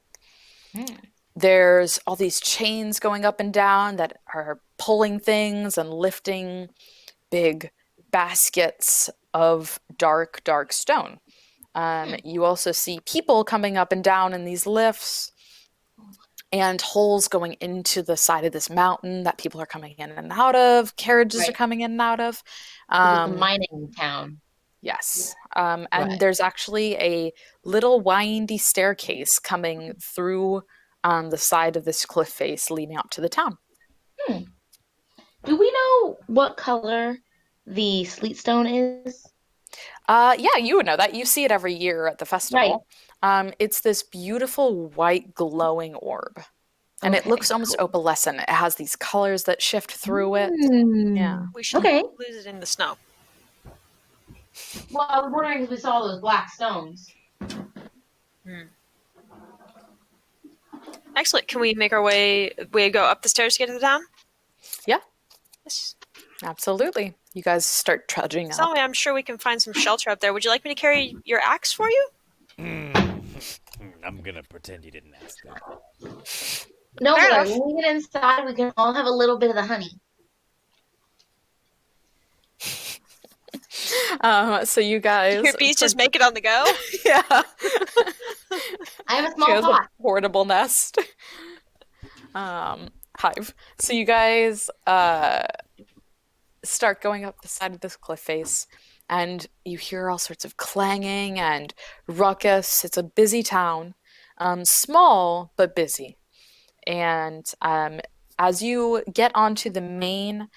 A: There's all these chains going up and down that are pulling things and lifting big baskets of dark, dark stone. You also see people coming up and down in these lifts and holes going into the side of this mountain that people are coming in and out of. Carriages are
B: Right.
A: coming in and out of.
B: It's a mining town.
A: Yes. And
B: Right.
A: there's actually a little windy staircase coming through the side of this cliff face leading up to the town.
B: Do we know what color the sleet stone is?
A: Yeah, you would know that. You see it every year at the festival. It's this beautiful white glowing orb. And it
B: Okay,
A: looks almost
B: cool.
A: opalescent. It has these colors that shift through it. Yeah.
C: We should
B: Okay.
C: lose it in the snow.
B: Well, I was wondering if we saw those black stones.
C: Excellent. Can we make our way go up the stairs to get to the town?
A: Yeah,
C: Yes.
A: absolutely. You guys start trudging up.
C: Selmy, I'm sure we can find some shelter up there. Would you like me to carry your axe for you?
D: I'm gonna pretend you didn't ask that.
B: No,
C: Fair
B: but
C: enough.
B: when we get inside, we can all have a little bit of the honey.
A: So you guys.
C: Your bees just make it on the go?
A: Yeah.
B: I have a
A: She
B: small
A: has a
B: pot.
A: portable nest. Hive. So you guys start going up the side of this cliff face, and you hear all sorts of clanging and ruckus. It's a busy town, small but busy. And as you get onto the main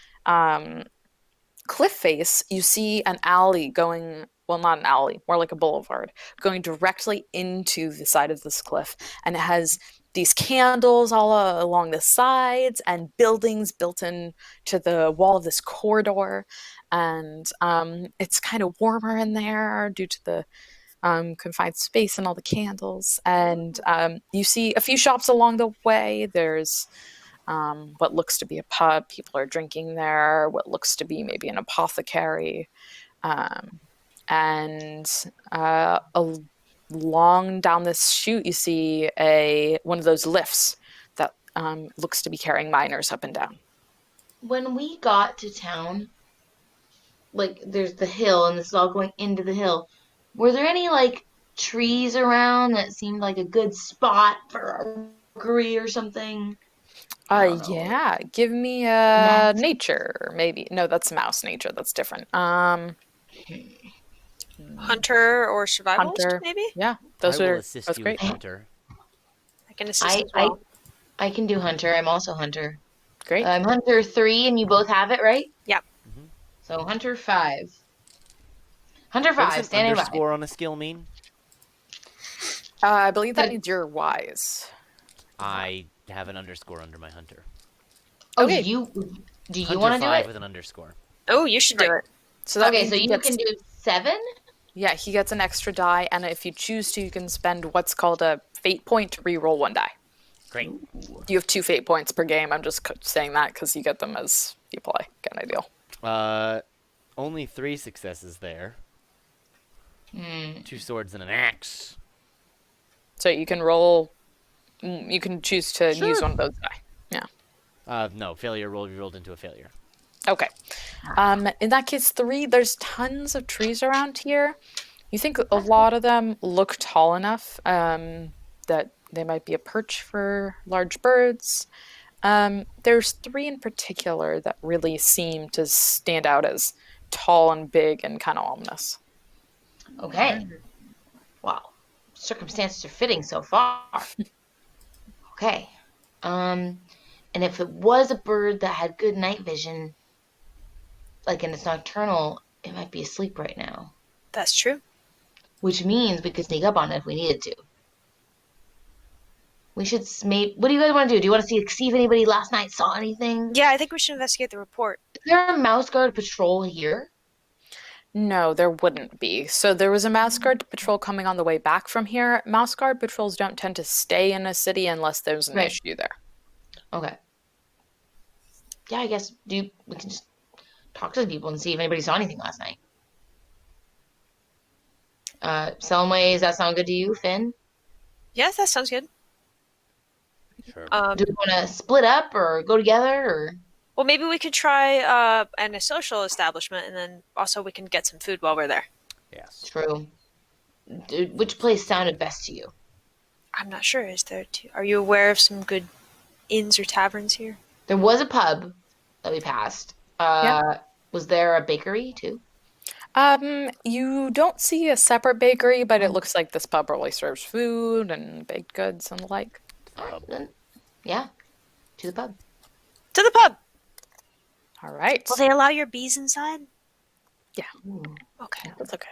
A: cliff face, you see an alley going, well, not an alley, more like a boulevard, going directly into the side of this cliff. And it has these candles all along the sides and buildings built in to the wall of this corridor. And it's kind of warmer in there due to the confined space and all the candles. And you see a few shops along the way. There's what looks to be a pub. People are drinking there. What looks to be maybe an apothecary. And along down this chute, you see one of those lifts that looks to be carrying miners up and down.
B: When we got to town, like there's the hill, and this is all going into the hill. Were there any like trees around that seemed like a good spot for a rookery or something? I don't know.
A: Yeah. Give me
B: Mouse.
A: nature, maybe. No, that's mouse nature. That's different.
C: Hunter or survivalist,
A: Hunter.
C: maybe?
A: Yeah, those
D: I will
A: are
D: assist
A: that's
D: you
A: great.
D: with Hunter.
C: I can assist as well.
B: I can do Hunter. I'm also Hunter.
A: Great.
B: I'm Hunter 3, and you both have it, right?
C: Yep.
B: So Hunter 5. Hunter
D: What
B: 5,
D: does an
B: standing by.
D: underscore on a skill mean?
A: I believe that means you're wise.
D: I have an underscore under my Hunter.
B: Oh,
A: Okay.
B: do you
D: Hunter
B: want to do
D: 5
B: it?
D: with an underscore.
C: Oh, you should do it.
A: So that
B: Okay,
A: means
B: so
A: he
B: you
A: gets,
B: can do 7?
A: yeah, he gets an extra die, and if you choose to, you can spend what's called a fate point to re-roll one die.
D: Great.
A: You have 2 fate points per game. I'm just saying that because you get them as you play, kind of deal.
D: Only 3 successes there.
B: Hmm.
D: 2 swords and an axe.
A: So you can roll. You can choose to
D: Sure.
A: use one of those die. Yeah.
D: No, failure will be rolled into a failure.
A: Okay. In that case, 3. There's tons of trees around here. You think a lot of them look tall enough that they might be a perch for large birds. There's three in particular that really seem to stand out as tall and big and kind of ominous.
B: Okay. Wow. Circumstances are fitting so far. Okay. Um, and if it was a bird that had good night vision, like and it's nocturnal, it might be asleep right now.
C: That's true.
B: Which means we could sneak up on it if we needed to. We should maybe. What do you guys want to do? Do you want to see if anybody last night saw anything?
C: Yeah, I think we should investigate the report.
B: Is there a mouse guard patrol here?
A: No, there wouldn't be. So there was a Mouse Guard patrol coming on the way back from here. Mouse Guard patrols don't tend to stay in a city unless there's an
B: Right.
A: issue there.
B: Okay. Yeah, I guess we can just talk to the people and see if anybody saw anything last night. Selmway, does that sound good to you, Finn?
C: Yeah, that sounds good.
D: Sure.
B: Do we want to split up or go together or?
C: Well, maybe we could try in a social establishment, and then also we can get some food while we're there.
D: Yes.
B: True. Which place sounded best to you?
C: I'm not sure. Are you aware of some good inns or taverns here?
B: There was a pub that we passed.
A: Yeah.
B: Was there a bakery too?
A: You don't see a separate bakery, but it looks like this pub probably serves food and baked goods and the like.
B: All right, then. Yeah, to the pub.
C: To the pub.
A: All right.
C: Will they allow your bees inside?
B: Ooh.
C: Okay.
A: That's okay.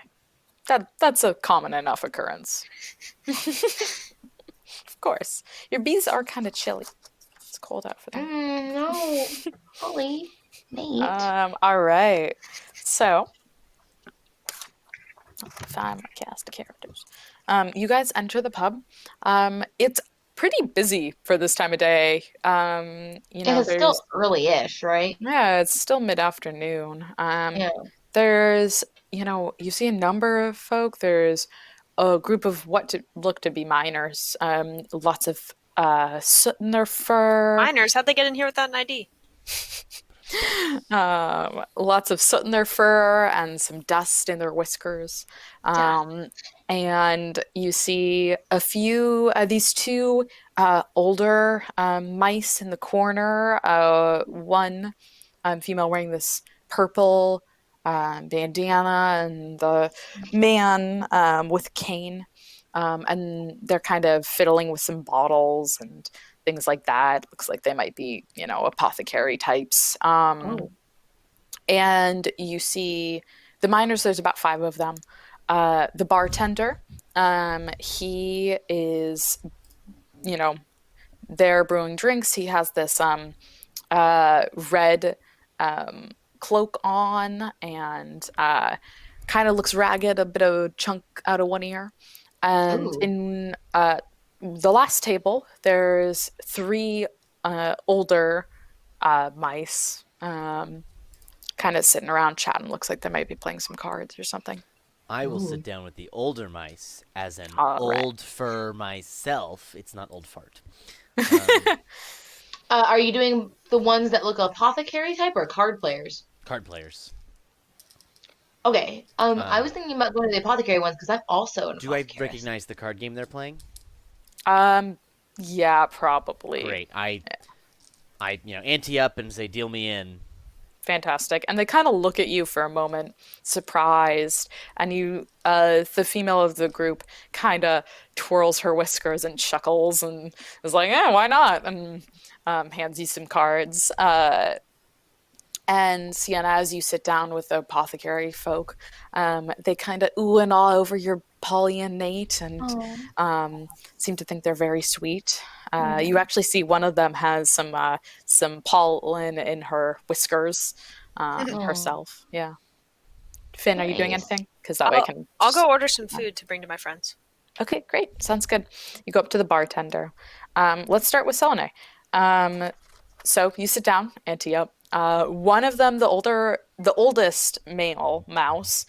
A: That's a common enough occurrence. Of course. Your bees are kind of chilly. It's cold out for them.
B: No, Holly, Nate.
A: All right. So, let me find my cast of characters. You guys enter the pub. It's pretty busy for this time of day.
B: It's still early-ish, right?
A: Yeah, it's still mid-afternoon.
B: Yeah.
A: There's, you see a number of folk. There's a group of what to look to be miners. Lots of soot in their fur.
C: Miners, how'd they get in here without an ID?
A: Lots of soot in their fur and some dust in their whiskers. And you see a few, these two older mice in the corner. One female wearing this purple bandana, and the man with a cane. And they're kind of fiddling with some bottles and things like that. Looks like they might be, apothecary types. And you see the miners, there's about 5 of them. The bartender, he is, there brewing drinks. He has this red cloak on and kind of looks ragged, a bit of a chunk out of one ear. And
B: Ooh.
A: in the last table, there's 3 older mice kind of sitting around chatting. Looks like they might be playing some cards or something.
D: I will
B: Ooh.
D: sit down with the older mice as an
A: All right.
D: old fur myself. It's not old fart.
B: Are you doing the ones that look apothecary type or card players?
D: Card players.
B: Okay. I was thinking about going to the apothecary ones because I'm also an
D: Do I
B: apothecary.
D: recognize the card game they're playing?
A: Yeah, probably.
D: Great. I ante up and say, deal me in.
A: Fantastic. And they kind of look at you for a moment, surprised, and the female of the group kind of twirls her whiskers and chuckles and is like, "Yeah, why not?" and hands you some cards. And Sienna, as you sit down with the apothecary folk, they kind of ooh and ah over your Polly and Nate, and seem to think they're very sweet. You actually see one of them has some pollen in her whiskers herself. Yeah. Finn, are you doing
B: Nice.
A: anything? Because that way I can.
C: I'll go order some food to bring to my friends.
A: Okay, great. Sounds good. You go up to the bartender. Let's start with Selene. So you sit down, ante up. One of them, the oldest male mouse,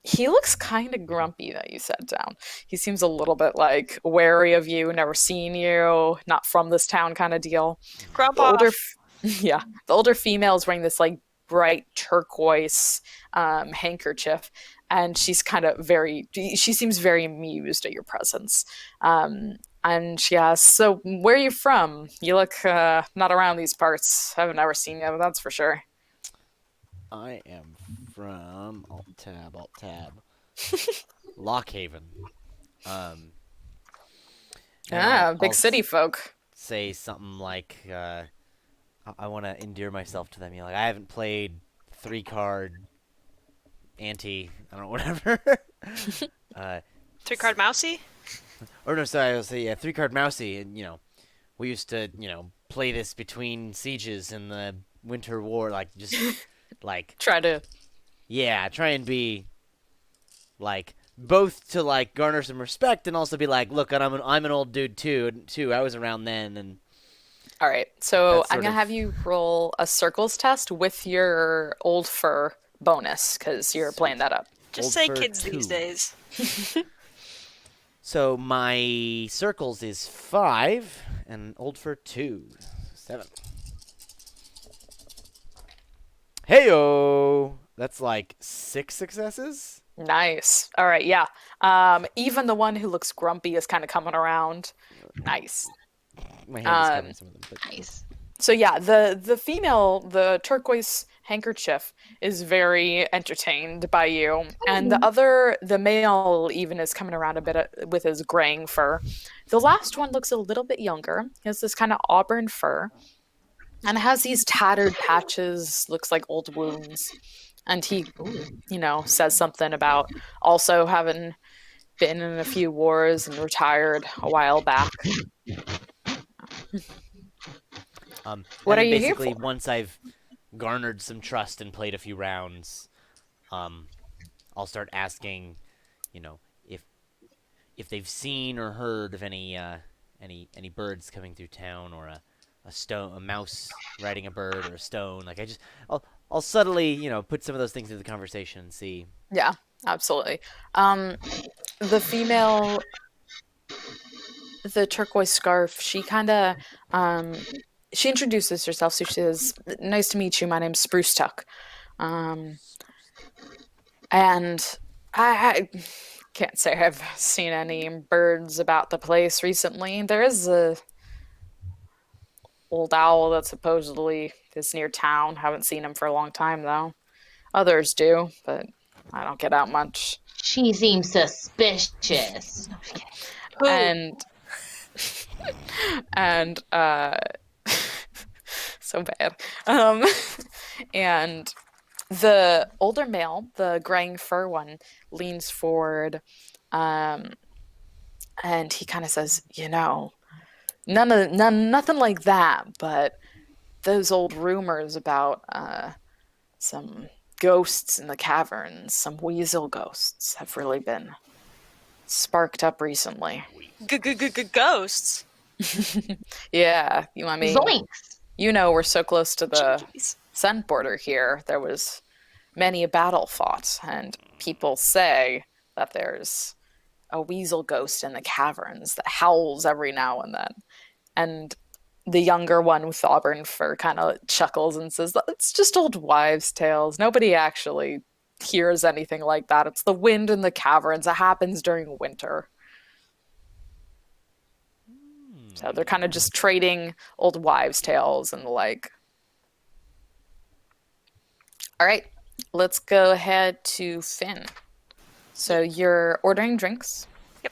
A: he looks kind of grumpy that you sat down. He seems a little bit like wary of you, never seen you, not from this town kind of deal.
C: Grump
A: The
C: off.
A: older, yeah, the older female is wearing this like bright turquoise handkerchief, and she's kind of she seems very amused at your presence. And she asks, "So, where are you from? You look not around these parts. I've never seen you, that's for sure."
D: I am from Alt Tab, Lockhaven. Um, and
A: Ah,
D: I'll
A: big city folk.
D: say something like, I want to endear myself to them. Like I haven't played 3 card ante. I don't know, whatever. uh,
C: 3-card mousey?
D: or no, sorry, I'll say 3 card mousey, and we used to play this between sieges in the Winter War, like just like
A: Try to.
D: yeah, try and be like both to like garner some respect and also be like, look, I'm an old dude too. I was around then, and
A: All right, so
D: that's
A: I'm
D: sort
A: gonna
D: of
A: have you roll a circles test with your old fur bonus because you're playing
D: sweet.
A: that up.
C: Just
D: Old
C: say
D: fur
C: kids these
D: 2.
C: days.
D: So my circles is 5 and old fur 2, 7. Heyo, that's like 6 successes.
A: Nice. All right, yeah. Even the one who looks grumpy is kind of coming around. Nice.
D: My hand is covering
A: Um,
D: some of them, but
B: Nice.
A: so yeah, the female, the turquoise handkerchief is very entertained by you, and the male even is coming around a bit with his graying fur. The last one looks a little bit younger. He has this kind of auburn fur, and it has these tattered patches, looks like old wounds. And he, says something about also having been in a few wars and retired a while back. What
D: and
A: are
D: then
A: you here
D: basically
A: for?
D: once I've garnered some trust and played a few rounds, um, I'll start asking, you know, if they've seen or heard of any birds coming through town or a mouse riding a bird or a stone. Like I'll subtly put some of those things into the conversation and see.
A: Yeah, absolutely. Um, the female, the turquoise scarf, she introduces herself. So she says, "Nice to meet you. My name's Spruce Tuck." Um, and I can't say I've seen any birds about the place recently. There is a old owl that supposedly is near town. Haven't seen him for a long time though. Others do, but I don't get out much.
B: She seems suspicious. No, I'm just kidding.
C: Who?
A: And and so bad. Um, and the older male, the graying fur one, leans forward, um, and he kind of says, nothing like that, but those old rumors about some ghosts in the caverns, some weasel ghosts, have really been sparked up recently.
C: Ghosts.
A: Yeah,
B: Zoinks.
A: we're so close to the
C: Jinkies.
A: Sun border here. There was many a battle fought, and people say that there's a weasel ghost in the caverns that howls every now and then. And the younger one with the auburn fur kind of chuckles and says, "It's just old wives' tales. Nobody actually hears anything like that. It's the wind in the caverns. It happens during winter." So they're kind of just trading old wives' tales and the like. All right, let's go ahead to Finn. So you're ordering drinks.
C: Yep.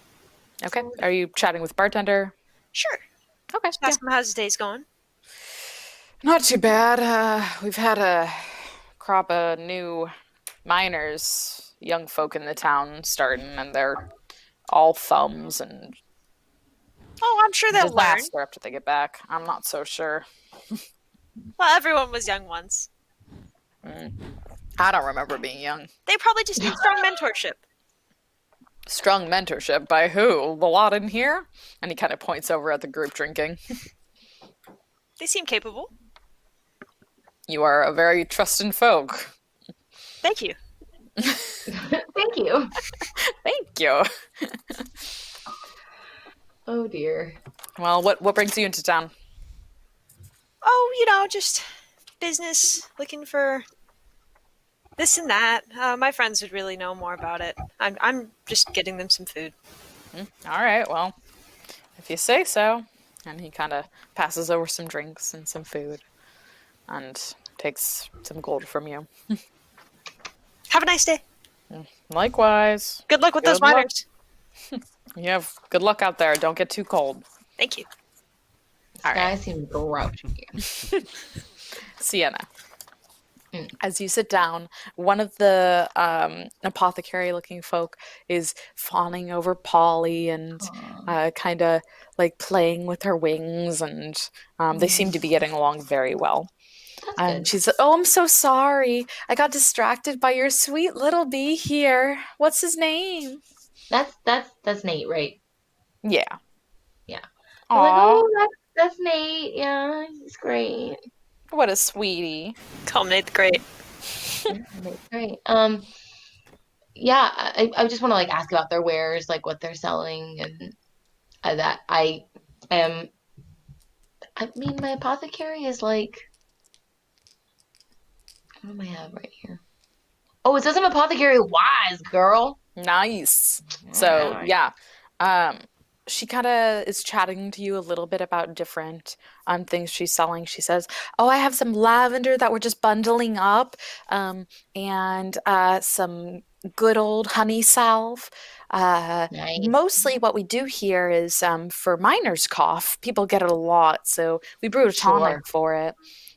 A: Okay. Are you chatting with bartender?
C: Sure.
A: Okay. Yeah.
C: Ask him how's his day's going.
A: Not too bad. We've had a crop of new miners, young folk in the town starting, and they're all thumbs and
C: Oh, I'm sure they'll learn.
A: disaster after they get back. I'm not so sure.
C: Well, everyone was young once.
A: I don't remember being young.
C: They probably just need strong mentorship.
A: Strong mentorship by who? The lot in here? And he kind of points over at the group drinking.
C: They seem capable.
A: You are a very trusting folk.
C: Thank you.
B: Thank you.
A: Thank you.
B: Oh dear.
A: Well, what brings you into town?
C: Oh, just business, looking for this and that. My friends would really know more about it. I'm just getting them some food.
A: All right, well, If you say so. And he kind of passes over some drinks and some food and takes some gold from you.
C: Have a nice day.
A: Likewise.
C: Good luck with those
A: Good luck.
C: miners.
A: You have good luck out there. Don't get too cold.
C: Thank you.
B: This
A: All
B: guy
A: right.
B: seems grouchy.
A: Sienna.
B: Mm.
A: As you sit down, one of the apothecary looking folk is fawning over Polly and
B: Aw.
A: kind of like playing with her wings, and they seem to be getting along very well.
B: That's
A: And
B: good.
A: she said, "Oh, I'm so sorry. I got distracted by your sweet little bee here. What's his name?"
B: That's Nate, right?
A: Yeah.
B: Yeah. They're like,
A: Aw,
B: oh, that's Nate. Yeah, he's great.
A: what a sweetie.
C: Call Nate the Great.
B: Yeah, Nate's great. Yeah, I just want to like ask about their wares, like what they're selling, and that am. I mean, my apothecary is like, what do I have right here? Oh, it says I'm apothecary wise, girl.
A: Nice.
B: All
A: So,
B: right.
A: yeah. Um, she kind of is chatting to you a little bit about different things she's selling. She says, "Oh, I have some lavender that we're just bundling up, and some good old honey salve.
B: Nice.
A: Mostly what we do here is for miner's cough. People get it a lot, so we brew a tonic
B: Sure.
A: for it.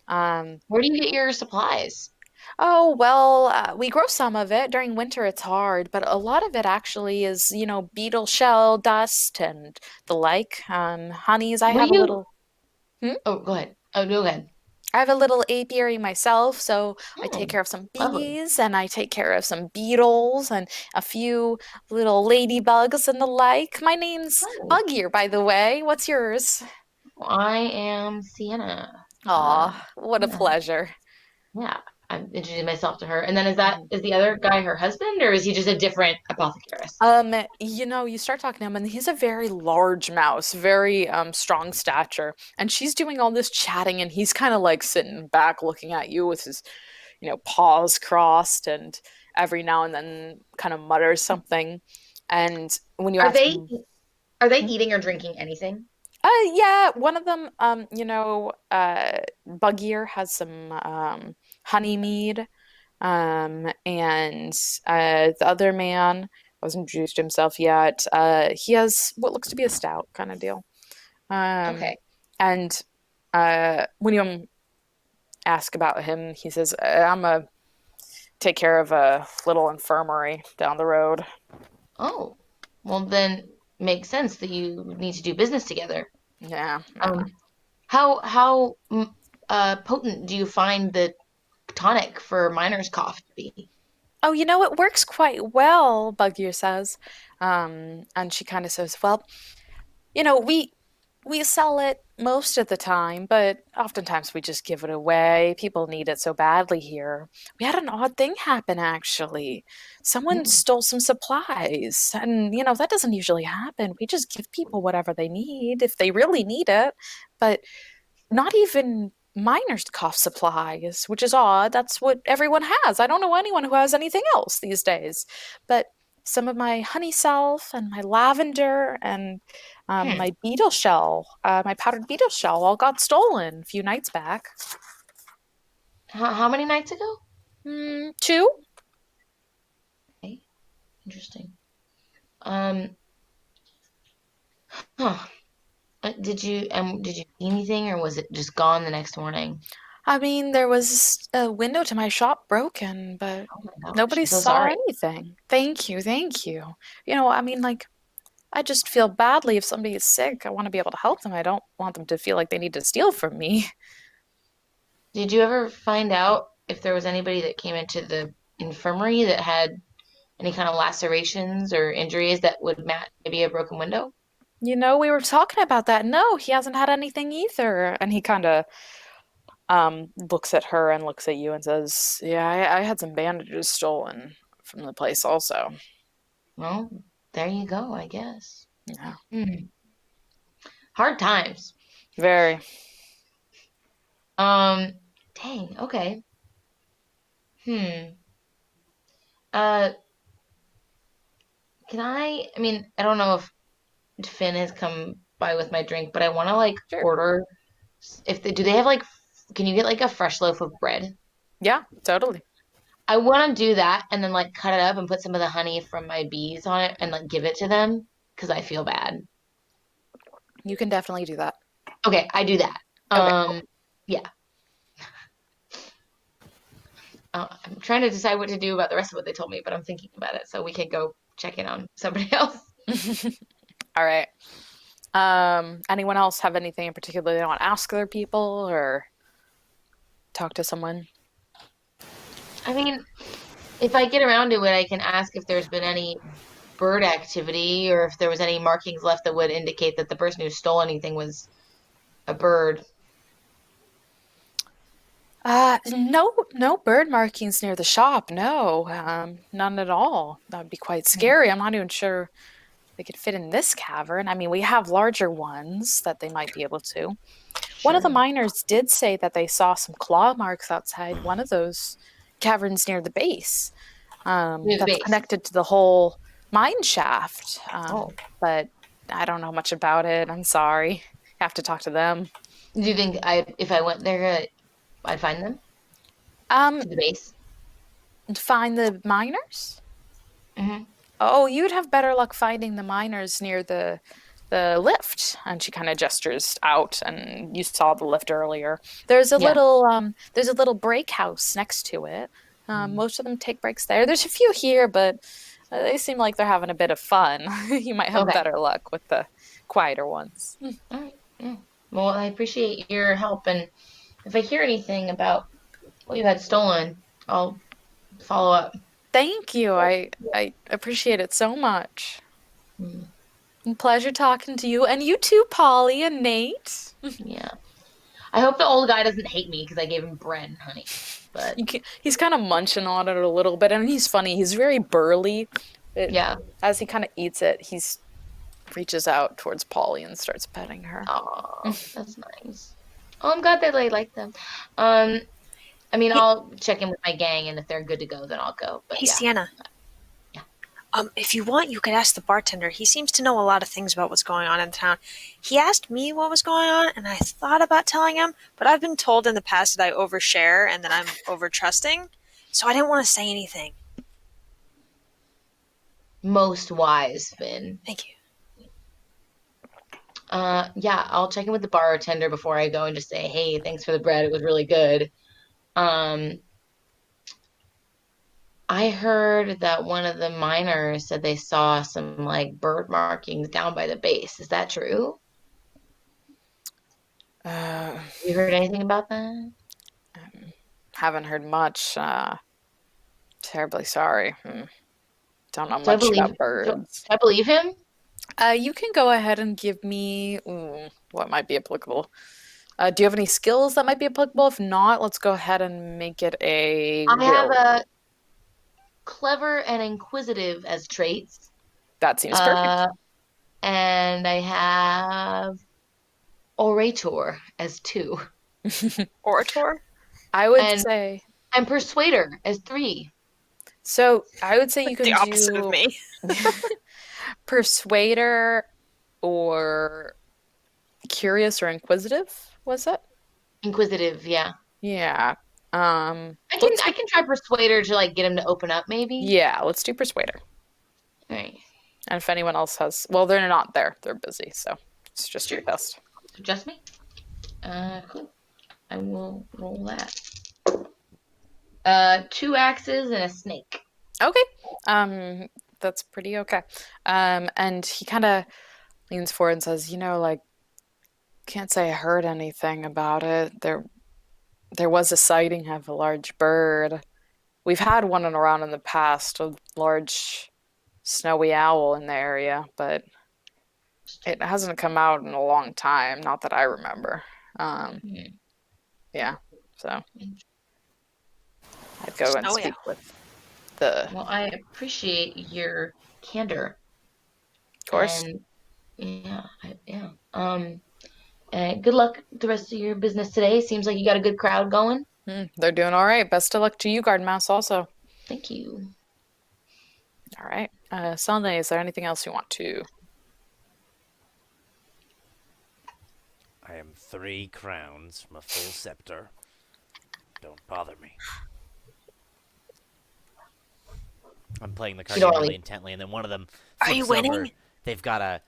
A: Um,
B: Where do you get your supplies?
A: Oh, well, we grow some of it. During winter, it's hard, but a lot of it actually is, beetle shell dust and the like. Honeys, I
B: What do
A: have a
B: you?
A: little, hmm?
B: Oh, go ahead. Oh, go ahead.
A: I have a little apiary myself, so I take
B: Oh,
A: care of some
B: lovely.
A: bees and I take care of some beetles and a few little ladybugs and the like. My name's
B: Nice.
A: Buggier, by the way. What's yours?
B: I am Sienna.
A: Aw, what a
B: Yeah,
A: pleasure.
B: yeah. I'm introducing myself to her. And then is the other guy her husband, or is he just a different apothecarist?
A: You start talking to him, and he's a very large mouse, very strong stature, and she's doing all this chatting, and he's kind of like sitting back looking at you with his, paws crossed, and every now and then kind of mutters something. And when you
B: Are
A: ask
B: they
A: him,
B: are they
A: "Hmm?
B: eating or drinking anything?
A: Yeah, one of them, Buggier has some honey mead. And the other man hasn't introduced himself yet. He has what looks to be a stout kind of deal. Um,
B: Okay.
A: and when you ask about him, he says, "I'm a take care of a little infirmary down the road."
B: Oh, well then makes sense that you need to do business together.
A: Yeah, yeah.
B: Um, how potent do you find the tonic for miner's cough to be?
A: Oh, it works quite well, Bugyear says. And she kind of says, "Well, we sell it most of the time, but oftentimes we just give it away. People need it so badly here. We had an odd thing happen, actually. Someone
B: Hmm.
A: stole some supplies, and that doesn't usually happen. We just give people whatever they need if they really need it, but not even miner's cough supplies, which is odd. That's what everyone has. I don't know anyone who has anything else these days. But some of my honey salve and my lavender and
B: Hmm.
A: my beetle shell, my powdered beetle shell, all got stolen a few nights back.
B: How many nights ago?
A: Two?
B: Okay, interesting. Um, huh. Did you see anything, or was it just gone the next morning?
A: I mean, there was a window to my shop broken, but
B: Oh my gosh,
A: nobody
B: I'm so
A: saw
B: sorry.
A: anything. Thank you, thank you. I mean, like, I just feel badly if somebody is sick. I want to be able to help them. I don't want them to feel like they need to steal from me.
B: Did you ever find out if there was anybody that came into the infirmary that had any kind of lacerations or injuries that would match maybe a broken window?
A: We were talking about that. No, he hasn't had anything either. And he kind of looks at her and looks at you and says, "Yeah, I had some bandages stolen from the place also."
B: Well, there you go, I guess.
A: Yeah,
B: Hmm. Hard times.
A: very.
B: Um, dang, okay. Hmm. Uh, I mean, I don't know if Finn has come by with my drink, but I want to like
A: Sure.
B: order if they do they have like can you get like a fresh loaf of bread?
A: Yeah, totally.
B: I want to do that and then like cut it up and put some of the honey from my bees on it and like give it to them because I feel bad.
A: You can definitely do that.
B: Okay, I do that.
A: Okay.
B: Yeah. I'm trying to decide what to do about the rest of what they told me, but I'm thinking about it, so we can go check in on somebody else.
A: All right. Anyone else have anything in particular they want to ask other people or talk to someone?
B: I mean, if I get around to it, I can ask if there's been any bird activity or if there was any markings left that would indicate that the person who stole anything was a bird.
A: No bird markings near the shop. No, none at all. That would be quite scary. I'm not even sure they could fit in this cavern. I mean, we have larger ones that they might be able to. One of the
B: Sure.
A: miners did say that they saw some claw marks outside one of those caverns near the base.
B: Near the
A: That's
B: base.
A: connected to the whole mine shaft.
B: Oh.
A: But I don't know much about it. I'm sorry. Have to talk to them.
B: Do you think if I went there, I'd find them
A: Um,
B: to the base?
A: find the miners?
B: Hmm.
A: Oh, you'd have better luck finding the miners near the lift. And she kind of gestures out, and you saw the lift earlier.
B: Yeah.
A: There's a little break house next to it. Most of them take breaks there. There's a few here, but they seem like they're having a bit of fun. You might have
B: Okay.
A: better luck with the quieter ones.
B: All right. Yeah. Well, I appreciate your help, and if I hear anything about what you had stolen, I'll follow up.
A: Thank you. I appreciate it so much.
B: Mm.
A: Pleasure talking to you, and you too, Polly and Nate.
B: Yeah. I hope the old guy doesn't hate me because I gave him bread and honey. But
A: He's kind of munching on it a little bit, and he's funny. He's very burly.
B: yeah.
A: As he kind of eats it, he reaches out towards Polly and starts petting her.
B: Oh, that's nice. Oh, I'm glad that I like them. I mean,
C: Hey,
B: I'll check in with my gang, and if they're good to go, then I'll go. But
C: hey
B: yeah.
C: Sienna.
B: Yeah.
C: If you want, you could ask the bartender. He seems to know a lot of things about what's going on in town. He asked me what was going on, and I thought about telling him, but I've been told in the past that I overshare and that I'm over-trusting, so I didn't want to say anything.
B: Most wise, Finn.
C: Thank you.
B: Yeah, I'll check in with the bartender before I go and just say, hey, thanks for the bread. It was really good. Um, I heard that one of the miners said they saw some like bird markings down by the base. Is that true?
A: Uh,
B: You heard anything about that?
A: haven't heard much. Terribly sorry. Don't know
B: Do I
A: much
B: believe
A: about
B: do
A: birds.
B: I believe him?
A: You can go ahead and give me what might be applicable. Do you have any skills that might be applicable? If not, let's go ahead and make it a
B: I have
A: will.
B: a clever and inquisitive as traits.
A: That seems perfect.
B: Uh, and I have orator as 2.
C: Orator?
A: I would
B: And
A: say
B: I'm persuader as 3.
A: so. I would say you
C: The
A: can
C: opposite of
A: do
C: me.
A: persuader or curious or inquisitive. Was it?
B: Inquisitive, yeah.
A: Yeah.
B: I can try persuader to like get him to open up maybe.
A: Yeah, let's do persuader.
B: All right.
A: And if anyone else has, well, they're not there. They're busy, so it's just your best.
B: So just me. Cool. I will roll that. 2 axes and a snake.
A: Okay. That's pretty okay. And he kind of leans forward and says, like, can't say I heard anything about it. There was a sighting of a large bird. We've had one around in the past, a large snowy owl in the area, but it hasn't come out in a long time, not that I remember.
B: Hmm.
A: Yeah, so I'd go and
C: Oh, yeah.
A: speak with the,
B: Well, I appreciate your candor
A: of course.
B: and yeah. Good luck with the rest of your business today. Seems like you got a good crowd going.
A: They're doing all right. Best of luck to you, Garden Mouse, also.
B: Thank you.
A: All right. Sunday, is there anything else you want to?
D: I am 3 crowns from a full scepter. Don't bother me. I'm playing the
B: You
D: card
B: don't
D: game really
B: really.
D: intently, and then one of them
C: Are you
D: flips over.
C: winning?
D: They've got a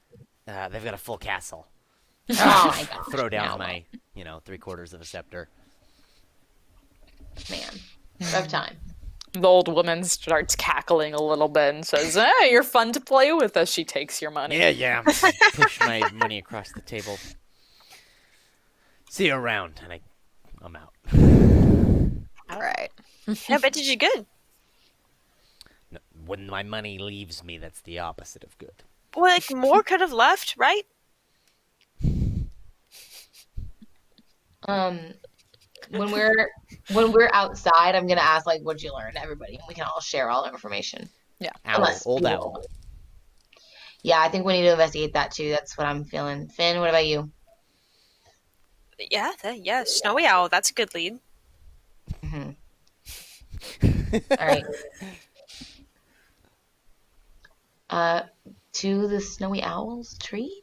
D: full castle.
B: Oh my
D: I
B: gosh.
D: throw down
B: Now
D: my 3/4 of a scepter.
B: what? Man, rough time.
A: The old woman starts cackling a little bit and says, "Hey, you're fun to play with," as she takes your money.
D: Yeah. I push my money across the table. See you around, and I'm out.
A: All right.
C: I bet you did good.
D: No, when my money leaves me, that's the opposite of good.
C: Well, like, more could have left, right?
B: Um, when we're outside, I'm gonna ask like, "What'd you learn?" to everybody, and we can all share all our information.
D: Old
B: people-
D: owl.
B: Yeah, I think we need to investigate that too. That's what I'm feeling. Finn, what about you?
C: Yeah, Snowy Owl, that's a good lead.
B: Hmm. All right. To the snowy owl's tree.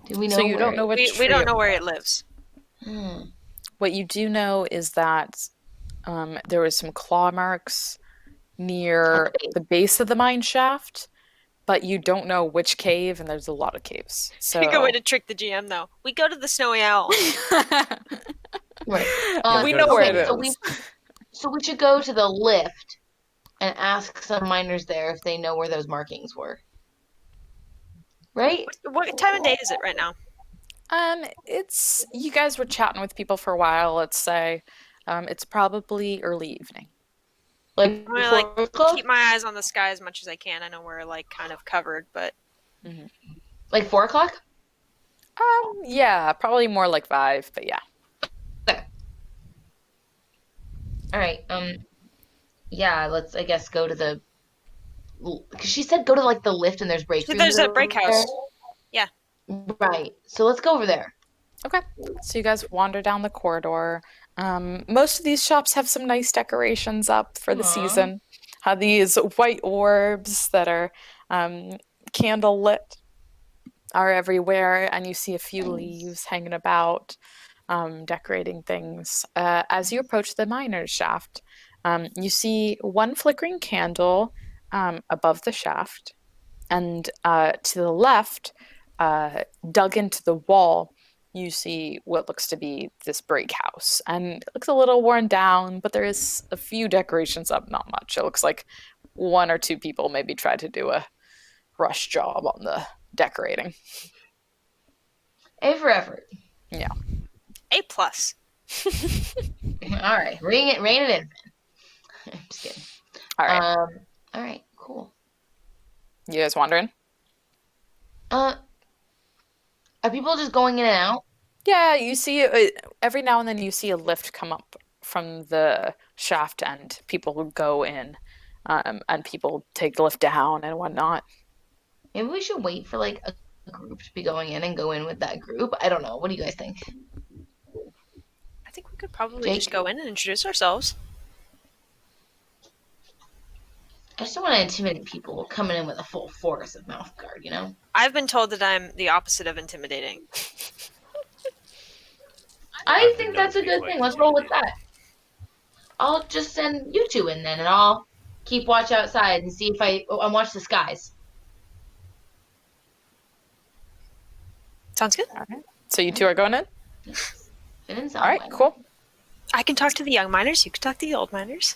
B: Do we know
A: So you
B: where
A: don't know what
C: We
A: tree
C: don't
A: it
C: know where it
A: was.
C: lives.
B: Hmm.
A: What you do know is that there was some claw marks near the base of the mine shaft, but you don't know which cave, and there's a lot of caves.
C: A good way
A: So
C: to trick the GM, though. We go to the Snowy Owl.
B: Right.
D: Yeah,
A: we
D: go
A: know
D: to the
A: where
B: Okay,
A: it
D: snowy
A: is.
B: so we should go to the lift and ask some miners there if they know where those markings were. Right?
C: What time of day is it right now?
A: It's you guys were chatting with people for a while, let's say. It's probably early evening.
B: Like
C: I'm gonna
B: before o'clock?
C: keep my eyes on the sky as much as I can. I know we're kind of covered, but
B: Like 4 o'clock?
A: Yeah, probably more like 5, but yeah.
B: Okay. All right. Yeah, let's I guess go to the because she said go to like the lift and there's break rooms
C: there's a
B: over
C: break house.
B: there.
C: Yeah.
B: Right. So let's go over there.
A: Okay. So you guys wander down the corridor. Most of these shops have some nice decorations up for the
B: Aw.
A: season. Have these white orbs that are candle lit are everywhere, and you see a few leaves hanging about, decorating things. As you approach the miner's shaft, you see one flickering candle above the shaft, and to the left, dug into the wall, you see what looks to be this break house. And it looks a little worn down, but there is a few decorations up, not much. It looks like 1 or 2 people maybe tried to do a rush job on the decorating.
B: A for effort.
A: Yeah.
C: A+.
B: All right. Rein it in. I'm just kidding.
A: All right.
B: All right, cool.
A: You guys wandering?
B: Are people just going in and out?
A: Yeah, you see every now and then you see a lift come up from the shaft, and people go in, and people take the lift down and whatnot.
B: Maybe we should wait for like a group to be going in and go in with that group. I don't know. What do you guys think?
C: I think we could probably
B: Jake?
C: just go in and introduce ourselves.
B: I just don't want to intimidate people coming in with a full force of mouth guard, you know?
C: I've been told that I'm the opposite of intimidating.
B: I
D: I've
B: think
D: been
B: that's a
D: known to be
B: good
D: quite
B: thing. Let's roll with
D: intimidating.
B: that. I'll just send you two in then, and I'll keep watch outside and see if I watch the skies.
C: Sounds good.
A: All right. So you 2 are going in?
B: Finn and
A: All right,
B: Salmon.
A: cool.
C: I can talk to the young miners. You can talk to the old miners.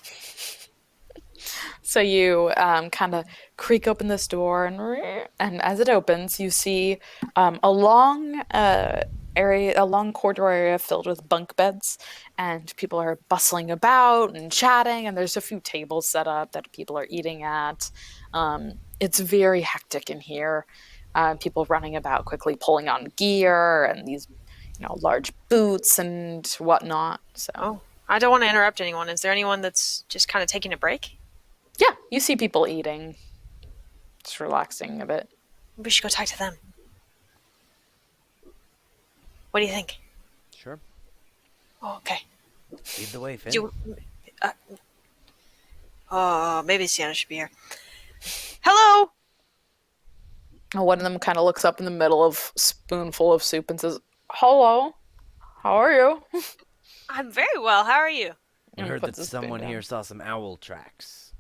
A: So you kind of creak open this door, and as it opens, you see a long area, a long corridor area filled with bunk beds, and people are bustling about and chatting, and there's a few tables set up that people are eating at. It's very hectic in here. People running about quickly, pulling on gear and these, large boots and whatnot. So
C: Oh, I don't want to interrupt anyone. Is there anyone that's just kind of taking a break?
A: yeah, you see people eating, just relaxing a bit.
C: We should go talk to them. What do you think?
D: Sure.
C: Oh, okay.
D: Lead the way, Finn.
C: You, maybe Sienna should be here. Hello.
A: One of them kind of looks up in the middle of spoonful of soup and says, "Oh, Hello. How are you?
C: I'm very well. How are you?
D: We
A: And
D: heard
A: puts
D: that
A: his spoon
D: someone
A: down.
D: here saw some owl tracks.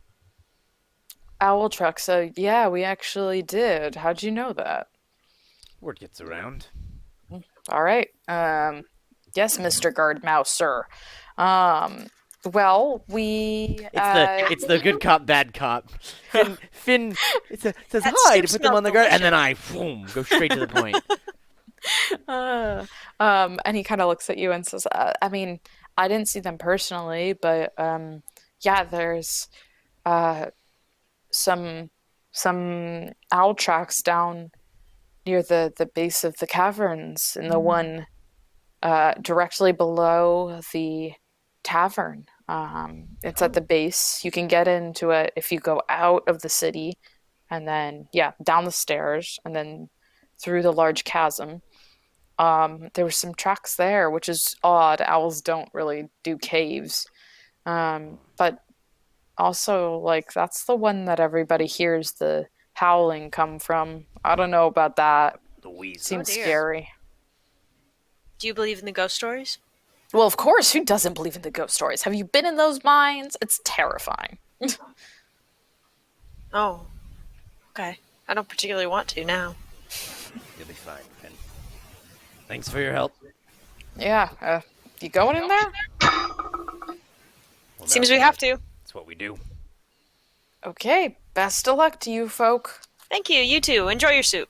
A: Owl truck. So yeah, we actually did. How'd you know that?
D: Word gets around.
A: All right. Yes, Mr. Guard Mouse, sir. Um, well, we
D: It's the good cop, bad cop. Finn says
C: That
D: hi
C: soup
D: to put them
C: smells
D: on the guard, and then
C: delicious.
D: boom, go straight to the point.
A: uh, and he kind of looks at you and says, I mean, I didn't see them personally, but yeah, there's uh some some owl tracks down near the base of the caverns in the one directly below the tavern. It's at
B: Oh,
A: the base. You can get into it if you go out of the city and then, yeah, down the stairs and then through the large chasm. There were some tracks there, which is odd. Owls don't really do caves. But also, like, that's the one that everybody hears the howling come from. I don't know about that.
D: The
C: Oh
A: Seems
C: dear.
D: Weasleys.
A: scary.
C: Do you believe in the ghost stories?
A: Well, of course, who doesn't believe in the ghost stories? Have you been in those mines? It's terrifying.
C: Oh, okay. I don't particularly want to now.
D: You'll be fine, Finn. Thanks for your help.
A: Yeah, you going in there?
D: Well,
C: Seems
D: now
C: we have to.
D: that's what we do.
A: Okay, best of luck to you folk.
C: Thank you. You too. Enjoy your soup.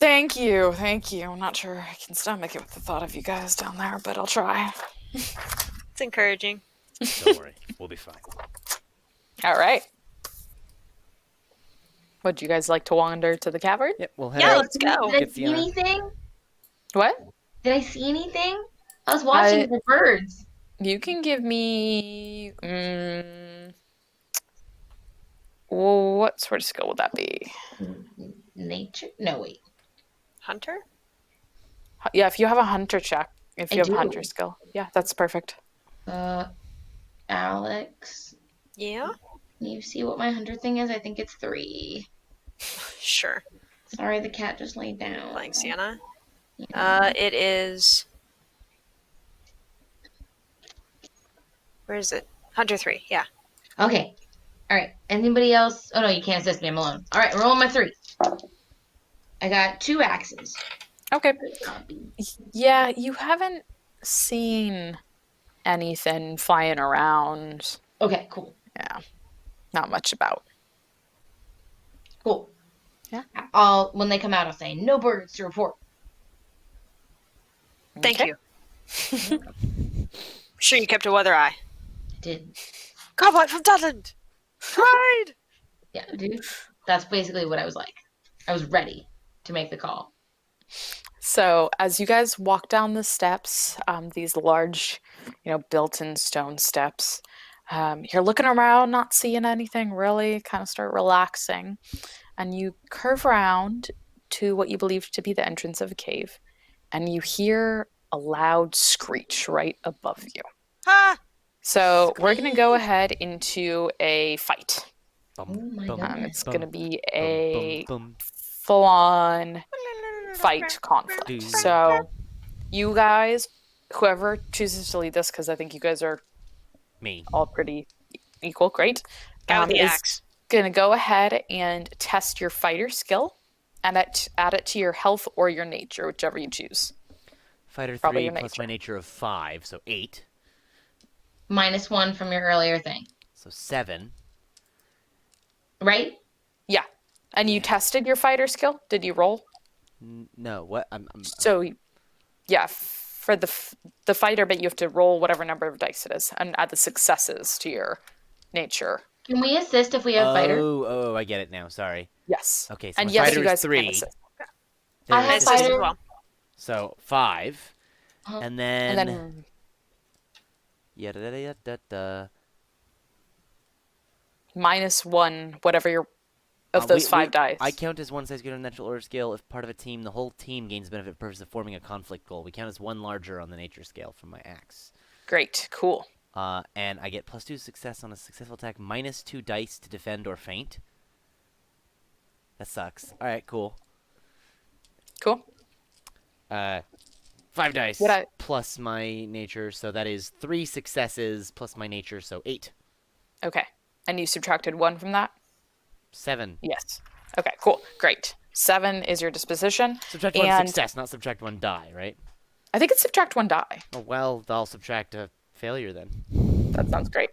A: Thank you, thank you. I'm not sure I can stomach it with the thought of you guys down there, but I'll try.
C: It's encouraging.
D: Don't worry, we'll be fine.
A: All right. Would you guys like to wander to the cavern?
D: Yep, we'll head
C: Yeah,
D: out.
C: let's go.
B: did I
D: Get
B: see
D: Fiona.
B: anything?
A: What?
B: Did I see anything? I was watching the birds.
A: You can give me. What sort of skill would that be?
B: Nature? No, wait.
C: Hunter?
A: Yeah, if you have a hunter check, if
B: I
A: you have a
B: do.
A: hunter skill, yeah, that's perfect.
B: Alex,
C: Yeah?
B: can you see what my hunter thing is? I think it's 3.
C: Sure.
B: Sorry, the cat just laid down.
C: Playing Sienna.
B: Yeah.
C: It is. Where is it? Hunter 3. Yeah.
B: Okay. All right. Anybody else? Oh no, you can't assist me. I'm alone. All right, rolling my 3. I got 2 axes.
A: Okay. Yeah, you haven't seen anything flying around.
B: Okay, cool.
A: Yeah, not much about.
B: Cool.
A: Yeah.
B: When they come out, I'll say no birds to report.
C: Thank
A: Okay.
C: you. Sure you kept a weather eye.
B: I did.
C: Cowboy from Dudland! Pride!
B: Yeah, dude. That's basically what I was like. I was ready to make the call.
A: So as you guys walk down the steps, these large, built-in stone steps, you're looking around, not seeing anything really, kind of start relaxing, and you curve around to what you believe to be the entrance of a cave, and you hear a loud screech right above you.
C: Ha!
A: So we're going to go ahead into a fight.
B: Oh my goodness.
A: It's going to be a
D: bum,
A: full-on fight conflict. So you guys, whoever chooses to lead this, because I think you guys are
D: me.
A: all pretty equal, great,
C: Guy with the
A: is
C: axe.
A: going to go ahead and test your fighter skill and add it to your health or your nature, whichever you choose.
D: Fighter
A: Probably
D: 3
A: your
D: plus my
A: nature.
D: nature of 5, so 8.
B: -1 from your earlier thing,
D: So 7.
B: right?
A: Yeah. And you tested your fighter skill? Did you roll?
D: No, what?
A: So, yeah, for the fighter bit, you have to roll whatever number of dice it is and add the successes to your nature.
B: Can we assist if we have fighter?
D: Oh, I get it now. Sorry.
A: Yes.
D: Okay, so
A: And
D: my
A: yes,
D: fighter
A: you
D: is
A: guys can
D: 3.
A: assist.
B: I
D: There
B: have
D: is
C: Assist as
B: fighter.
C: well.
D: So 5,
B: Uh-huh.
D: and
A: And
D: then
A: then
D: yada yada yada.
A: -1, whatever your of those 5 dice.
D: I count as one size greater than natural order scale. If part of a team, the whole team gains benefit for purpose of forming a conflict goal. We count as 1 larger on the nature scale from my axe.
A: Great. Cool.
D: And I get +2 success on a successful attack, -2 dice to defend or feint. That sucks. All right, cool.
A: Cool.
D: 5
A: Would
D: dice
A: I?
D: plus my nature, so that is 3 successes plus my nature, so 8.
A: Okay. And you subtracted 1 from that?
D: 7.
A: Yes. Okay, cool. Great. 7 is your disposition.
D: Subtract 1
A: And
D: success, not subtract 1 die, right?
A: I think it's subtract 1 die.
D: Oh, well, I'll subtract a failure then.
A: That sounds great.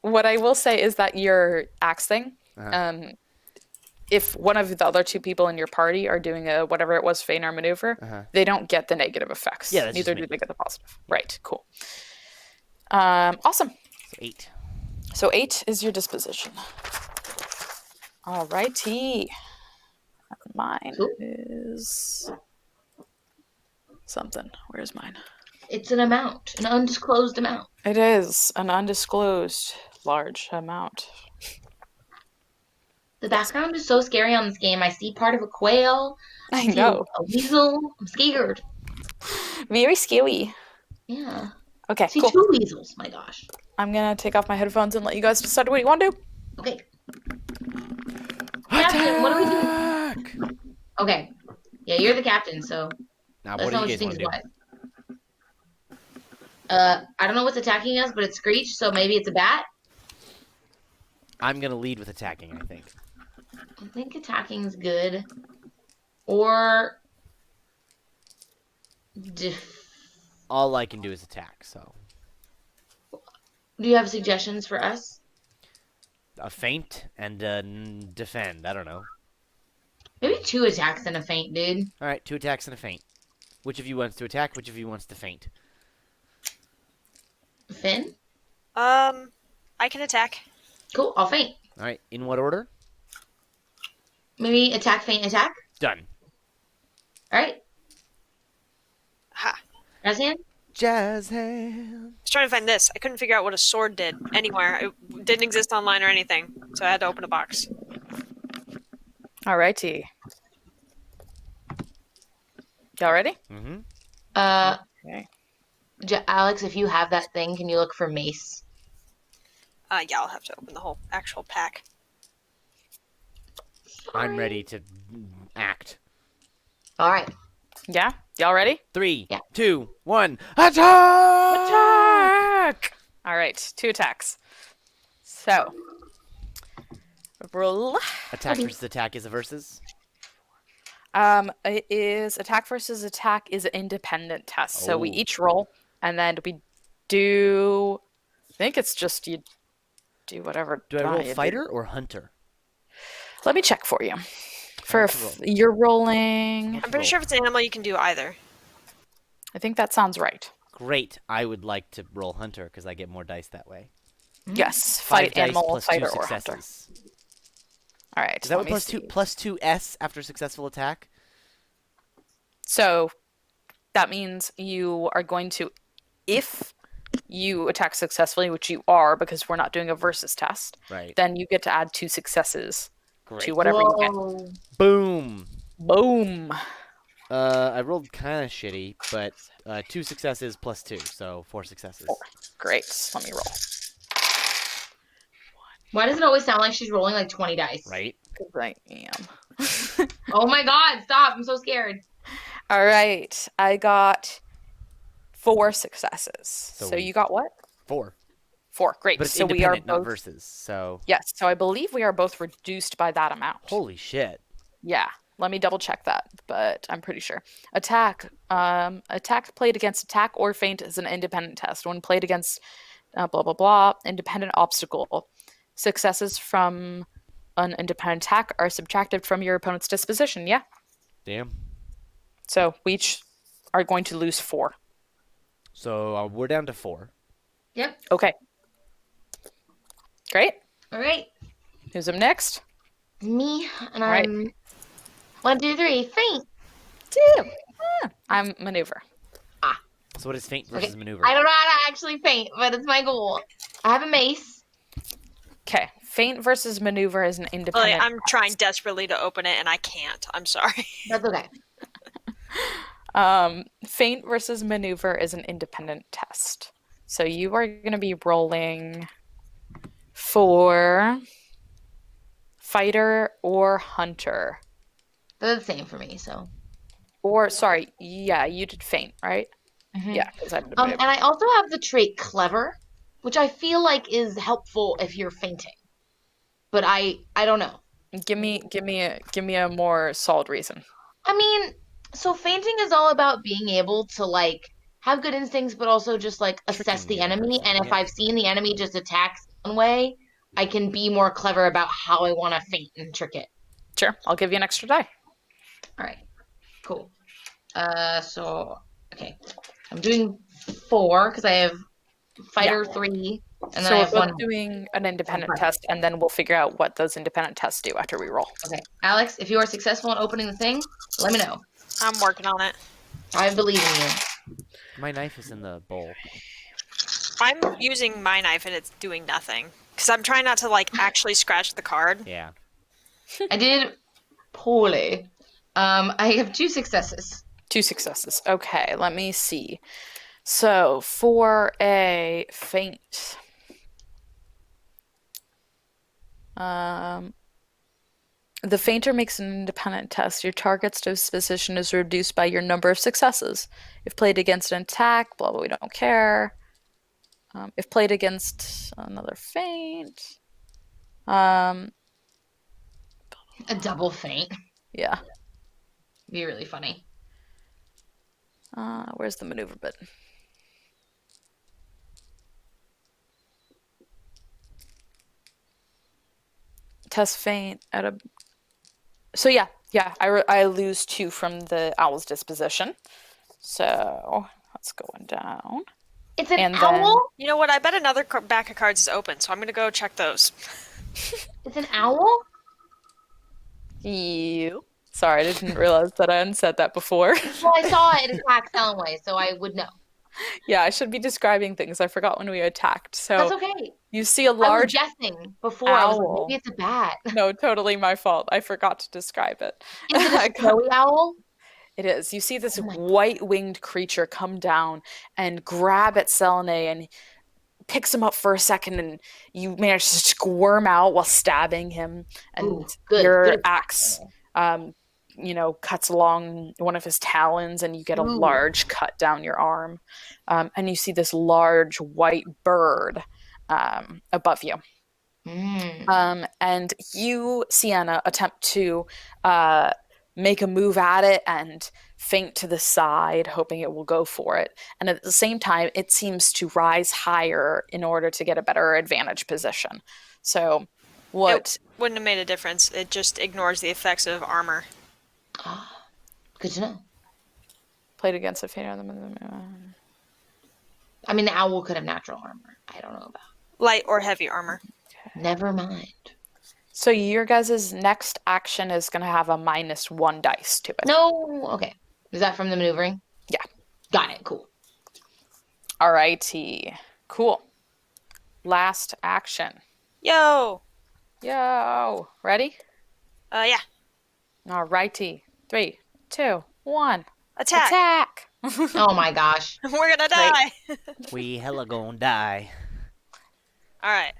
A: What I will say is that your axe thing,
D: Uh-huh.
A: if one of the other 2 people in your party are doing a whatever it was, feign or maneuver,
D: Uh-huh.
A: they don't get the negative effects.
D: Yeah, that's
A: Neither
D: just
A: do
D: me.
A: they get the positive. Right, cool. Awesome.
D: So 8.
A: So 8 is your disposition. All righty. Mine
B: Cool.
A: is something. Where's mine?
B: It's an amount, an undisclosed amount.
A: It is an undisclosed large amount.
B: The background is so scary on this game. I see part of a quail.
A: I
B: see
A: know.
B: a weasel. I'm scared.
A: Very scary.
B: Yeah.
A: Okay,
B: I see
A: cool.
B: 2 weasels. My gosh.
A: I'm gonna take off my headphones and let you guys decide what you want to do.
B: Okay. Captain, what are we doing?
D: Attack!
B: Okay. Yeah, you're the captain, so
D: Now,
B: let us
D: what
B: know
D: do
B: what
D: you
B: you
D: guys
B: think
D: want
B: is
D: to do?
B: wise. I don't know what's attacking us, but it's Screech, so maybe it's a bat.
D: I'm going to lead with attacking, I think.
B: I think attacking's good. Or
D: All I can do is attack, so.
B: do you have suggestions for us?
D: A feint and a defend. I don't know.
B: Maybe 2 attacks and a feint, dude.
D: All right, 2 attacks and a feint. Which of you wants to attack? Which of you wants to feint?
B: Finn?
C: I can attack.
B: Cool, I'll feint.
D: All right, in what order?
B: Maybe attack, feint, attack.
D: Done.
B: Alright.
C: Ha.
B: Jazz hand?
D: Jazz hand.
C: I was trying to find this. I couldn't figure out what a sword did anywhere. It didn't exist online or anything, so I had to open a box.
A: All righty. Y'all ready?
D: Mm-hmm.
A: Okay.
B: Alex, if you have that thing, can you look for mace?
C: Yeah, I'll have to open the whole actual pack.
D: I'm ready to act.
B: Alright.
A: Yeah? Y'all ready?
D: 3,
B: Yeah.
D: 2, 1. Attack!
A: All right, 2 attacks. So, roll.
D: Attack versus attack is a versus.
A: It is attack versus attack is an independent test. So we
D: Oh.
A: each roll, and then we do. I think it's just you do whatever.
D: Do I roll
A: you do.
D: fighter or hunter?
A: Let me check for you. For
D: Let's roll.
A: you're rolling.
C: I'm pretty sure if it's an animal, you can do either.
A: I think that sounds right.
D: Great. I would like to roll hunter because I get more dice that way.
A: Yes,
D: 5
A: fight
D: dice
A: animal,
D: plus
A: fighter,
D: 2
A: or hunter.
D: successes.
A: All right.
D: Is that
A: let
D: what
A: me
D: plus
A: see.
D: 2 plus 2 S after successful attack?
A: So that means you are going to, if you attack successfully, which you are because we're not doing a versus test,
D: Right.
A: then you get to add 2 successes
D: Great.
A: to whatever you get.
B: Whoa.
D: Boom.
A: Boom.
D: I rolled kind of shitty, but 2 successes plus 2, so 4 successes.
A: Great. Let me roll.
B: Why does it always sound like she's rolling like 20 dice?
D: Right?
A: Because I am.
B: Oh my god, stop. I'm so scared.
A: All right. I got 4 successes. So
D: we-
A: you got what?
D: 4.
A: 4. Great.
D: But it's
A: so we are
D: independent, not
A: both.
D: versus. So
A: Yes. So I believe we are both reduced by that amount.
D: holy shit.
A: Yeah. Let me double check that, but I'm pretty sure. Attack. Attack played against attack or feint is an independent test. When played against blah blah blah, independent obstacle. Successes from an independent attack are subtracted from your opponent's disposition. Yeah.
D: Damn.
A: So we each are going to lose 4.
D: So we're down to 4.
B: Yep.
A: Okay. Great.
B: All right.
A: Who's up next?
B: Me, and
A: All right.
B: I'm 1, 2, 3, feint.
A: 2. I'm maneuver.
D: So what is feint versus
B: Okay.
D: maneuver?
B: I don't know how to actually feint, but it's my goal. I have a mace.
A: Okay. Feint versus maneuver is an
C: Lily,
A: independent.
C: I'm trying desperately to open it, and I can't. I'm sorry.
B: That's okay.
A: Feint versus maneuver is an independent test. So you are going to be rolling for fighter or hunter.
B: They're the same for me, so.
A: Or, sorry, yeah, you did faint, right?
B: Mhm.
A: Yeah, because I did a
B: And
A: move.
B: I also have the trait clever, which I feel like is helpful if you're fainting. But I don't know.
A: Give me a more solid reason.
B: I mean, so fainting is all about being able to like have good instincts, but also just like assess
D: Tricking
B: the
D: the other
B: enemy.
D: person.
B: And if
D: Yeah.
B: I've seen the enemy just attacks one way, I can be more clever about how I want to feint and trick it.
A: Sure, I'll give you an extra die.
B: All right, cool. So okay, I'm doing 4 because I have
A: Yeah.
B: fighter 3, and then
A: So
B: I
A: we're
B: have
A: both
B: one.
A: doing an independent
B: Fighter.
A: test, and then we'll figure out what those independent tests do after we roll.
B: Okay, Alex, if you are successful in opening the thing, let me know.
C: I'm working on it.
B: I believe in you.
D: My knife is in the bowl.
C: I'm using my knife and it's doing nothing because I'm trying not to like actually scratch the card.
D: Yeah.
B: I did poorly. I have 2 successes.
A: 2 successes. Okay, let me see. So for a feint, the fainter makes an independent test. Your target's disposition is reduced by your number of successes. If played against an attack, blah blah, we don't care. If played against another feint, um,
B: A double feint.
A: yeah.
B: Be really funny.
A: Where's the maneuver bit? Test feint at a. So yeah. I lose 2 from the owl's disposition. So that's going down.
B: It's an
A: And then
B: owl?
C: You know what? I bet another back of cards is open, so I'm gonna go check those.
B: It's an owl?
A: you. Sorry, I didn't realize that I hadn't said that before.
B: Well, I saw it attack Elway, so I would know.
A: Yeah, I should be describing things. I forgot when we attacked.
B: That's
A: So
B: okay.
A: you see a
B: I was
A: large
B: guessing before. I was like,
A: owl.
B: maybe it's a bat.
A: No, totally my fault. I forgot to describe it.
B: Is it
A: I
B: a
A: got-
B: snowy owl?
A: It is. You see this
B: Oh my-
A: white-winged creature come down and grab at Selene and picks him up for a second, and you manage to squirm out while stabbing him. And
B: Ooh, good.
A: your
B: Good.
A: axe, cuts along one of his talons, and you get a
B: Ooh.
A: large cut down your arm. And you see this large white bird above you. And you, Sienna, attempt to make a move at it and feint to the side, hoping it will go for it. And at the same time, it seems to rise higher in order to get a better advantage position. So, what?
C: It wouldn't have made a difference. It just ignores the effects of armor.
B: Good to know.
A: Played against a feint on the.
B: I mean, the owl could have natural armor. I don't know about.
C: Light or heavy armor.
B: Never mind.
A: So your guys' next action is going to have a -1 dice to it.
B: No. Okay. Is that from the maneuvering?
A: Yeah.
B: Got it. Cool.
A: Alrighty. Cool. Last action.
C: Yo!
A: Yo. Ready?
C: Yeah.
A: Alrighty. 3, 2, 1.
C: Attack!
A: Attack!
B: Oh my gosh.
C: We're gonna die!
D: We hella gonna die.
C: Alright.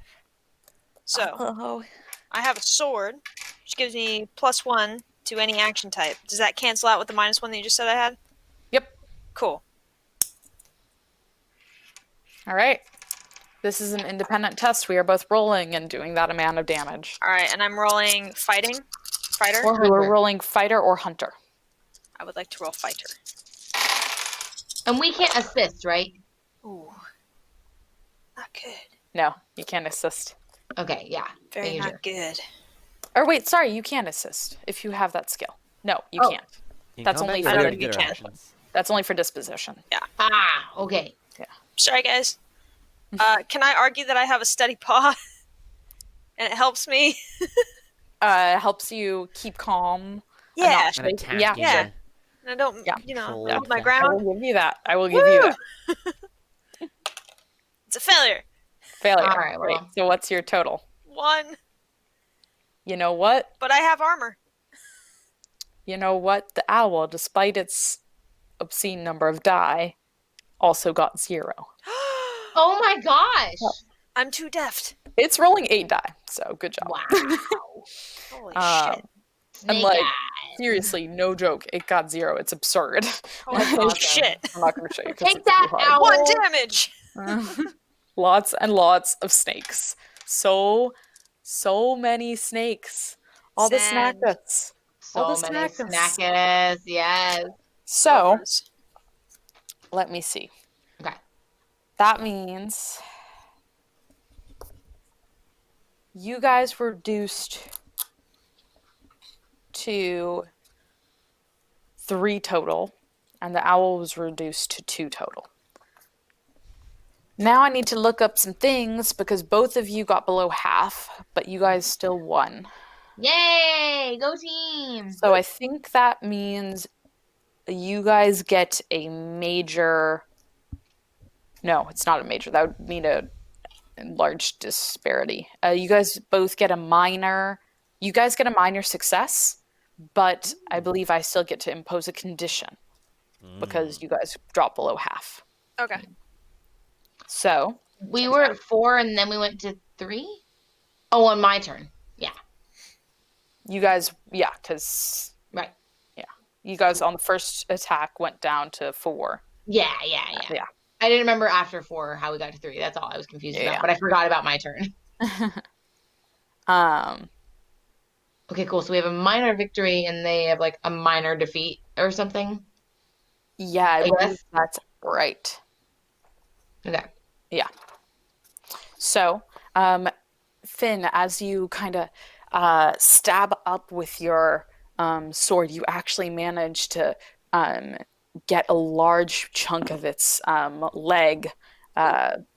C: So,
A: Oh.
C: I have a sword, which gives me +1 to any action type. Does that cancel out with the -1 that you just said I had?
A: Yep.
C: Cool.
A: All right. This is an independent test. We are both rolling and doing that amount of damage.
C: Alright, and I'm rolling fighter.
B: Or
A: We were
B: hunter.
A: rolling fighter or hunter.
C: I would like to roll fighter.
B: And we can't assist, right?
C: Ooh. Not good.
A: No, you can't assist.
B: Okay. Yeah.
C: Very
B: Making
C: not
B: sure.
C: good.
A: Or wait, sorry, you can assist if you have that skill. No, you
B: Oh.
A: can't.
D: In
A: That's
D: combat,
A: only
D: you
A: for-
D: already
C: I don't
D: did
C: think
D: our
C: you can.
D: actions.
A: That's only for disposition.
B: Ah. Okay.
C: Sorry, guys. Can I argue that I have a steady paw? And it helps me?
A: Helps you keep calm.
C: Yeah.
D: An attack.
A: Yeah.
C: Yeah. And I don't,
A: Yeah.
D: Full
C: hold my
D: attack.
A: I
C: ground.
A: will give you that. I will give you that.
C: It's a failure.
A: Failure.
B: All right, well.
A: Great. So what's your total?
C: 1.
A: You know what?
C: But I have armor.
A: You know what? The owl, despite its obscene number of die, also got 0.
B: Oh my gosh.
C: I'm too deft.
A: It's rolling 8 die, so good job.
B: Wow.
C: Holy
A: Um,
C: shit.
B: Snake
A: like-
B: eyes.
A: Seriously, no joke. It got 0. It's absurd.
B: That's awesome.
C: Shit.
A: I'm not going to show you because
B: Take
A: it's
B: that,
A: too hard.
C: One
B: owl.
C: damage.
A: Lots and lots of snakes. So many snakes. All the
C: Sand.
A: snackets. All the
B: So many
A: snackers.
B: snackers. Yes.
A: So,
C: Gophers.
A: let me see.
B: Okay.
A: That means you guys were reduced to 3 total, and the owl was reduced to 2 total. Now I need to look up some things because both of you got below half, but you guys still won.
B: Yay! Go team.
A: So I think that means you guys get a major. No, it's not a major. That would mean a large disparity. You guys both get a minor. You guys get a minor success, but I believe I still get to impose a condition because you guys drop below half.
C: Okay.
A: So
B: We were at 4 and then we went to 3? Oh, on my turn. Yeah.
A: you guys, yeah, because
B: Right.
A: you guys on the first attack went down to 4.
B: Yeah.
A: Yeah.
B: I didn't remember after 4 how we got to 3. That's all I was confused
A: Yeah.
B: about. But I forgot about my turn. Okay, cool. So we have a minor victory and they have like a minor defeat or something.
A: Yeah, I
B: I
A: believe
B: guess.
A: that's right.
B: Okay.
A: Yeah. So, Finn, as you kind of stab up with your sword, you actually manage to get a large chunk of its leg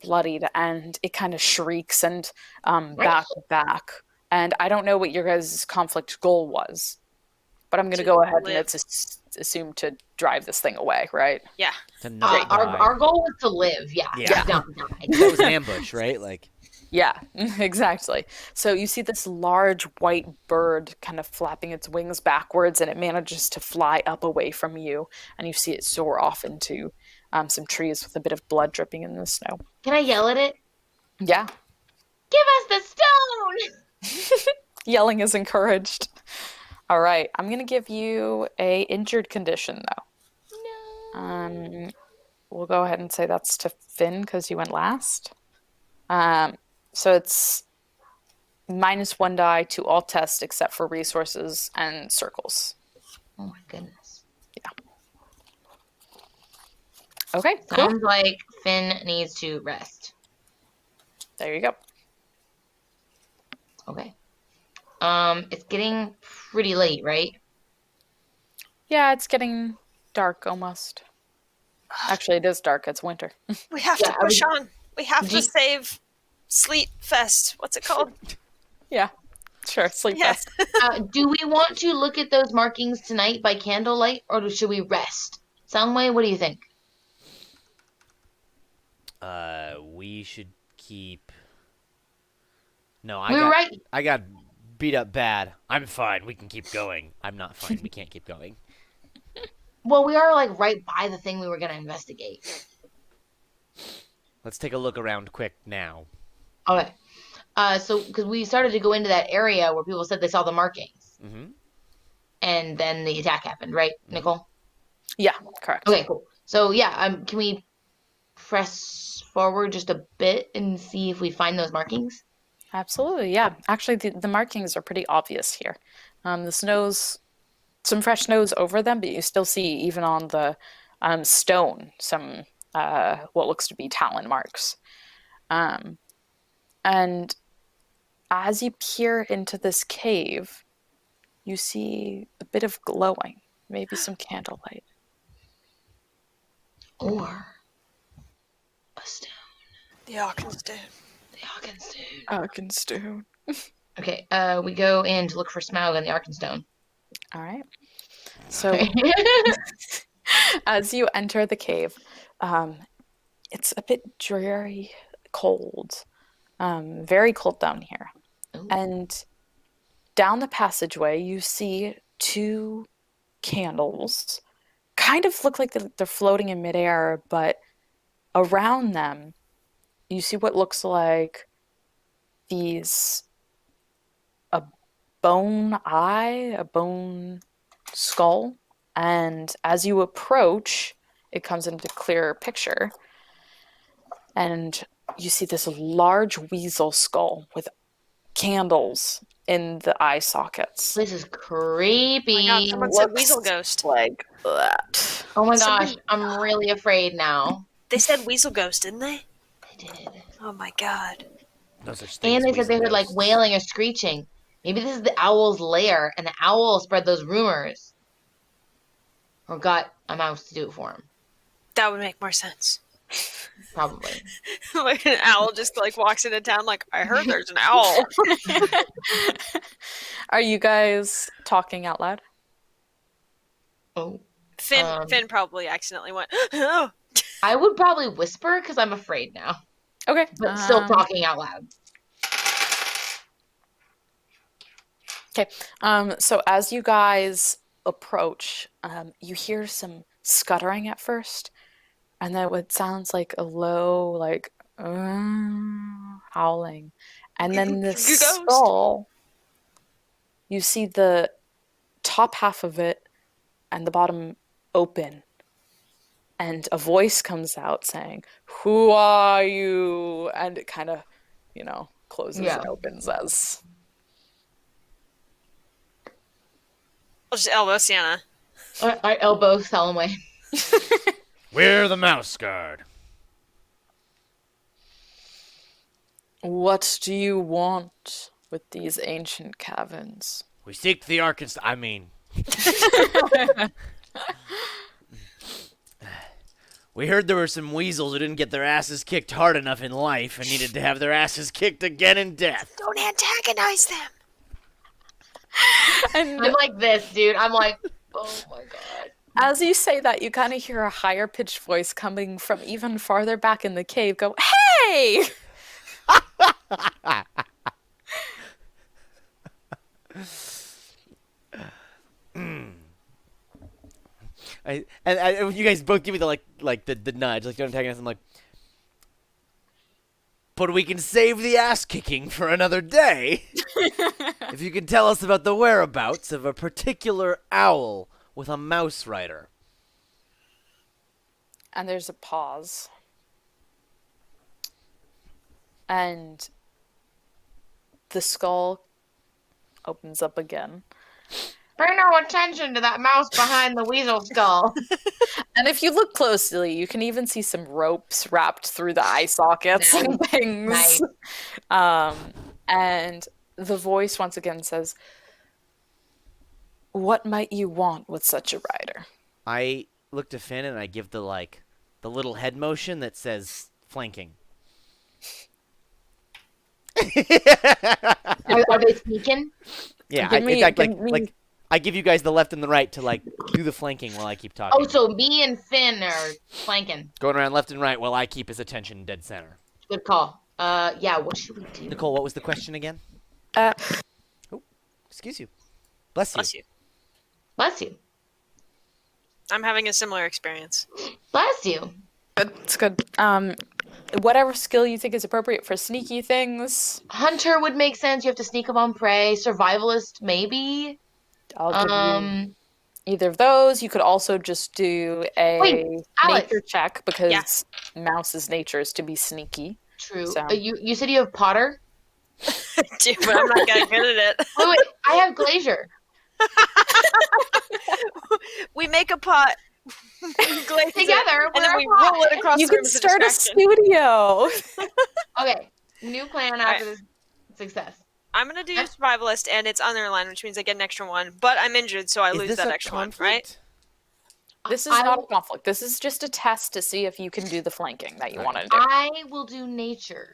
A: bloodied, and it kind of shrieks and back. And I don't know what your guys' conflict goal was, but I'm going to
C: To
A: go ahead and
C: live.
A: it's assumed to drive this thing away. Right?
C: Yeah.
D: To not die.
B: Our goal was to live. Yeah.
D: Yeah.
B: Don't die.
D: That was an ambush, right? Like,
A: Yeah, exactly. So you see this large white bird kind of flapping its wings backwards, and it manages to fly up away from you, and you see it soar off into some trees with a bit of blood dripping in the snow.
B: Can I yell at it?
A: Yeah,
B: Give us the stone!
A: yelling is encouraged. All right, I'm gonna give you a injured condition though.
B: No.
A: We'll go ahead and say that's to Finn because you went last. So it's -1 die to all tests except for resources and circles.
B: Oh my goodness.
A: Okay, cool.
B: Sounds like Finn needs to rest.
A: There you go.
B: Okay. It's getting pretty late, right?
A: Yeah, it's getting dark almost. Actually, it is dark. It's winter.
C: We have
B: Yeah,
C: to push on. We have to
B: Ye-
C: save Sleetfest. What's it called?
A: Yeah, sure. Sleep
C: Yeah.
A: fast.
B: Do we want to look at those markings tonight by candlelight, or should we rest? Soundway, what do you think?
D: we should keep. No,
B: We're right.
D: I got beat up bad. I'm fine. We can keep going. I'm not fine. We can't keep going.
B: Well, we are like right by the thing we were gonna investigate.
D: Let's take a look around quick now.
B: Okay. So because we started to go into that area where people said they saw the markings,
D: Mm-hmm.
B: and then the attack happened, right, Nicole?
A: Yeah, correct.
B: Okay, cool. So yeah, can we press forward just a bit and see if we find those markings?
A: Absolutely. Yeah. Actually, the markings are pretty obvious here. The snow's some fresh snow's over them, but you still see even on the stone some what looks to be talon marks. And as you peer into this cave, you see a bit of glowing, maybe some candlelight.
B: Or a stone.
C: The Arkenstone.
B: The Arkenstone.
A: Arkenstone.
B: Okay, we go in to look for Smaug and the Arkenstone.
A: All right. So as you enter the cave, it's a bit dreary, cold, very cold down here.
B: Ooh.
A: And down the passageway, you see 2 candles. Kind of look like they're floating in midair, but around them, you see what looks like a bone eye, a bone skull, and as you approach, it comes into clearer picture, and you see this large weasel skull with candles in the eye sockets.
B: This is
C: Oh my god,
B: creepy.
C: someone said
A: Looks
C: weasel ghost.
A: like that.
B: Oh my gosh,
C: Somebody-
B: I'm really afraid now.
C: They said weasel ghost, didn't they?
B: They did.
C: Oh my god.
D: No such thing
B: And
D: as
B: they said they
D: weasel
B: heard like
D: ghosts.
B: wailing or screeching. Maybe this is the owl's lair, and the owl spread those rumors. Or got a mouse to do it for him.
C: That would make more sense.
B: Probably.
C: Like an owl just like walks into town like, I heard there's an owl.
A: Are you guys talking out loud?
B: Oh.
C: Finn probably accidentally went, oh.
B: I would probably whisper because I'm afraid now.
A: Okay.
B: But still talking out loud.
A: Okay. So as you guys approach, you hear some scuttering at first, and then it sounds like a low, like howling, and then this
C: Ghost.
A: skull. You see the top half of it and the bottom open, and a voice comes out saying, "Who are you?" And it kind of, closes and opens as.
C: I'll just elbow Sienna.
B: I elbow Salome.
D: We're the mouse guard.
A: What do you want with these ancient caverns?
D: We seek the Arkansas. I mean, we heard there were some weasels who didn't get their asses kicked hard enough in life and needed to have their asses kicked again in death.
C: Don't antagonize them.
A: And
B: I'm like this, dude. I'm like, oh my god.
A: as you say that, you kind of hear a higher pitched voice coming from even farther back in the cave go, "Hey!"
D: You guys both give me the nudge, like don't antagonize. I'm like, but we can save the ass kicking for another day. If you can tell us about the whereabouts of a particular owl with a mouse rider.
A: And there's a pause. And the skull opens up again.
B: Pay no attention to that mouse behind the weasel skull.
A: And if you look closely, you can even see some ropes wrapped through the eye sockets and things.
B: Nice.
A: And the voice once again says, "What might you want with such a rider?"
D: I look to Finn and I give the little head motion that says flanking.
B: Are they sneaking?
D: Yeah,
A: Give me- give me-
D: like I give you guys the left and the right to do the flanking while I keep talking.
B: Oh, so me and Finn are flanking.
D: Going around left and right while I keep his attention dead center.
B: Good call. Yeah, what should we do?
D: Nicole, what was the question again?
A: Uh,
D: Excuse you. Bless you.
C: Bless you.
B: Bless you.
C: I'm having a similar experience.
B: Bless you.
A: It's good. Whatever skill you think is appropriate for sneaky things,
B: Hunter would make sense. You have to sneak up on prey. Survivalist, maybe.
A: I'll give you either of those. You could also just do a
B: Wait, Alex.
A: nature check because Mouse's nature is to be sneaky.
B: True.
A: So-
B: You said you have Potter?
C: Dude, but I'm not that good at it.
B: Wait, I have Glazier.
C: We make a pot. Glaze it,
B: Together,
C: and then
B: we're
C: we
B: a pot.
C: roll it across
A: You
C: the room
A: could
C: as a
A: start a
C: distraction.
A: studio.
B: Okay, new plan after this success.
C: I'm gonna do survivalist, and it's underlined, which means I get an extra one. But I'm injured, so I
D: Is
C: lose
D: this
C: that
D: a
C: extra one,
D: conflict?
C: right?
A: This is not a conflict. This is just a test to see if you can do the flanking that you want to do.
B: I will do nature.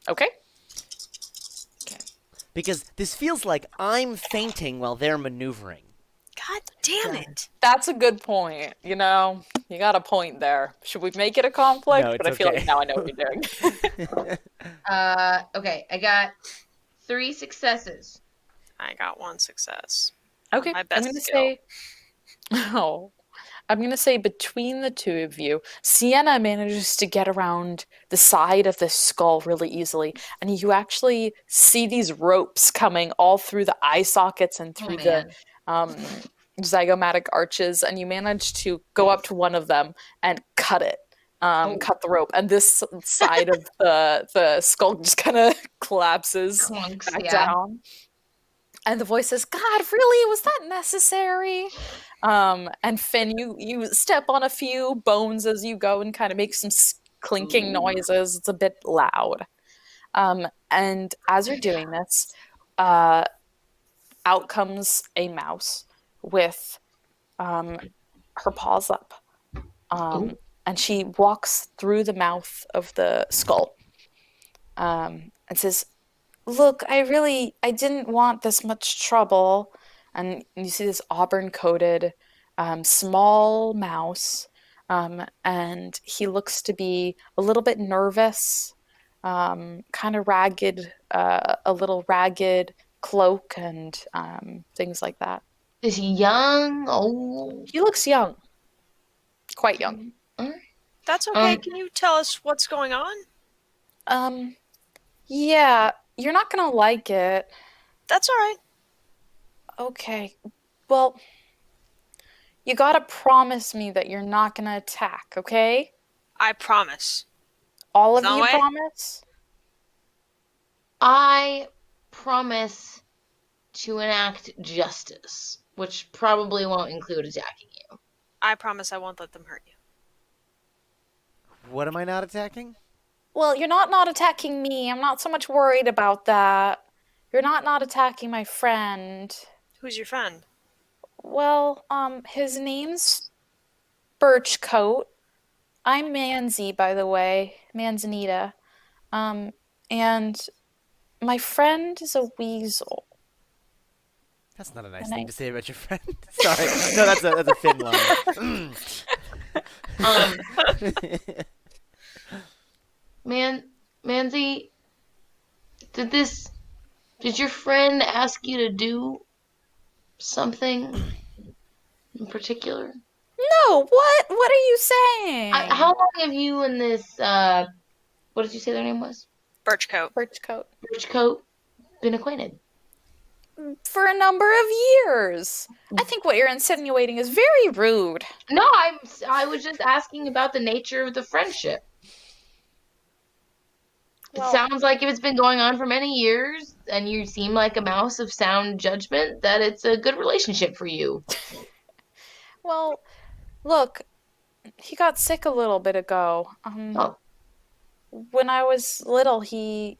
A: Okay.
D: Because this feels like I'm fainting while they're maneuvering.
C: God damn it!
A: That's a good point. You got a point there. Should we make it a conflict?
D: No, it's
A: but I feel
D: okay.
A: like now I know what you're doing.
B: Okay, I got 3 successes.
C: I got 1 success.
A: Okay.
C: My
A: I'm
C: best
A: going to
C: skill.
A: say. Oh. I'm gonna say between the two of you, Sienna manages to get around the side of this skull really easily, and you actually see these ropes coming all through the eye sockets and
B: Oh
A: through the
B: man.
A: um, zygomatic arches, and you manage to go up to one of them and cut it.
B: Oh,
A: Cut the rope, and this side of the skull just kind of collapses
B: clunks.
A: back
B: Yeah.
A: down. And the voice says, "God, really? Was that necessary?" And Finn, you step on a few bones as you go and kind of make some clinking
B: Ooh.
A: noises. It's a bit loud. And as you're
B: Yeah.
A: doing this, uh, out comes a mouse with um, her paws up.
B: Ooh.
A: And she walks through the mouth of the skull and says, "Look, I didn't want this much trouble." And you see this auburn-coated, small mouse, and he looks to be a little bit nervous, kind of ragged, a little ragged cloak and things like that.
B: Is he young? Old?
A: He looks young, quite young.
B: All right.
C: That's okay. Can you tell us what's going on?
A: Um, yeah, you're not gonna like it.
C: That's all right.
A: Okay, well, you gotta promise me that you're not gonna attack, okay?
C: I promise.
A: All of
C: No
A: you
C: way?
A: promise?
B: I promise to enact justice, which probably won't include attacking you.
C: I promise I won't let them hurt you.
D: What am I not attacking?
A: Well, you're not attacking me. I'm not so much worried about that. You're not attacking my friend.
C: Who's your friend?
A: Well, his name's Birchcoat. I'm Manzi, by the way. Manzanita. Um, and my friend is a weasel.
D: That's not a nice
A: And
D: thing
A: I
D: to say about your friend. Sorry. No, that's a Finn line.
B: Um, Manzi, did your friend ask you to do something in particular?
A: No, what are you saying?
B: How long have you and this, what did you say their name was?
C: Birchcoat.
A: Birchcoat.
B: Birchcoat been acquainted?
A: For a number of years. I think what you're insinuating is very rude.
B: No, I was just asking about the nature of the friendship. It
A: Well,
B: sounds like if it's been going on for many years and you seem like a mouse of sound judgment, that it's a good relationship for you.
A: well, look, he got sick a little bit ago.
B: Oh,
A: When I was little, he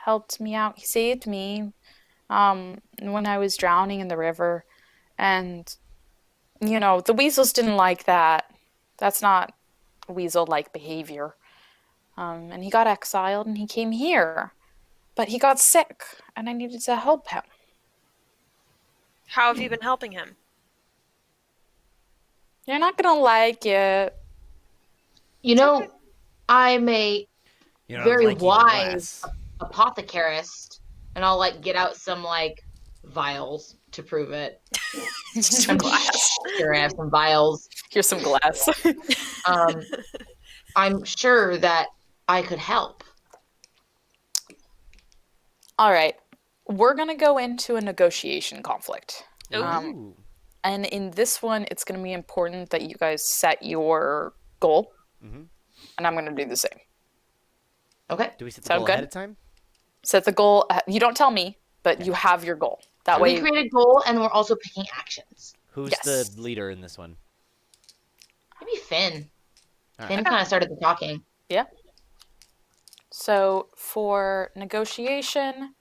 A: helped me out. He saved me when I was drowning in the river. And the weasels didn't like that. That's not weasel-like behavior. And he got exiled and he came here. But he got sick and I needed to help him.
C: How have you been helping him?
A: You're not gonna like it.
B: you know, I'm a
D: You know,
B: very
D: like
B: wise apothecarist, and I'll get out some vials to prove it.
A: Some glass.
B: Sure, I have some vials.
A: Here's some glass.
B: Um, I'm sure that I could help.
A: All right. We're gonna go into a negotiation conflict.
D: Ooh.
A: And in this one, it's going to be important that you guys set your goal.
D: Mm-hmm.
A: And I'm going to do the same.
B: Okay.
D: Do we set the
A: Sound
D: goal
A: good?
D: ahead of time?
A: Set the goal. You don't tell me, but you have your goal. That
B: We
A: way.
B: create a goal, and we're also picking actions.
D: Who's
A: Yes.
D: the leader in this one?
B: Maybe Finn.
D: All
B: Finn
D: right.
B: kind of started the talking.
A: Yeah. So for negotiation,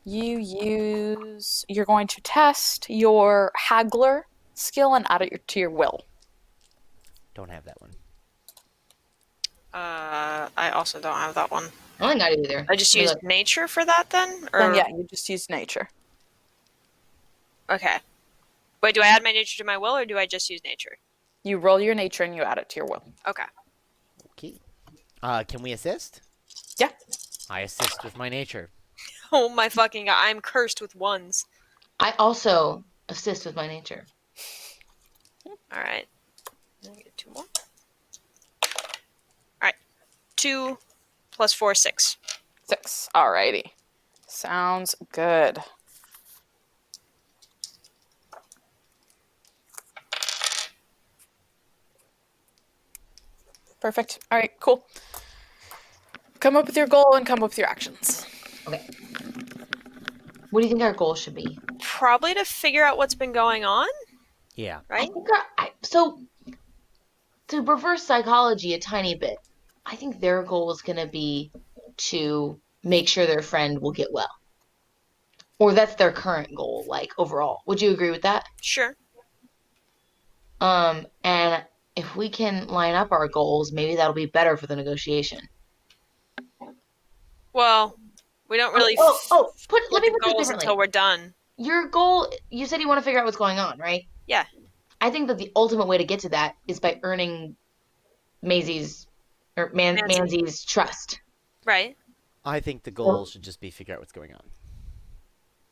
A: you're going to test your haggler skill and add it to your will.
D: Don't have that one.
C: I also don't have that one.
B: I don't think I do either.
C: I just
B: Let me
C: used
B: look.
C: nature for that then? Or...
A: Then yeah, you just use nature.
C: Okay. Wait, do I add my nature to my will or do I just use nature?
A: You roll your nature and you add it to your will.
C: Okay.
D: Okay. Can we assist?
A: Yeah.
D: I assist with my nature.
C: Oh my fucking god, I'm cursed with ones.
B: I also assist with my nature.
C: All right. Then I get 2 more. All right. 2 plus 4 is 6.
A: 6. Alrighty. Sounds good. Perfect. All right, cool. Come up with your goal and come up with your actions.
B: Okay. What do you think our goal should be?
C: Probably to figure out what's been going on,
D: Yeah.
B: I
C: right?
B: think so to reverse psychology a tiny bit, I think their goal is going to be to make sure their friend will get well. Or that's their current goal, like overall. Would you agree with that?
C: Sure.
B: And if we can line up our goals, maybe that'll be better for the negotiation.
C: Well, we don't really
B: Let me
C: the
B: put this
C: goals
B: differently.
C: until we're done.
B: Your goal, you said you want to figure out what's going on, right?
C: Yeah.
B: I think that the ultimate way to get to that is by earning Maisie's or Manzi's trust.
C: Right.
D: I think the goal should just be figure out what's going on.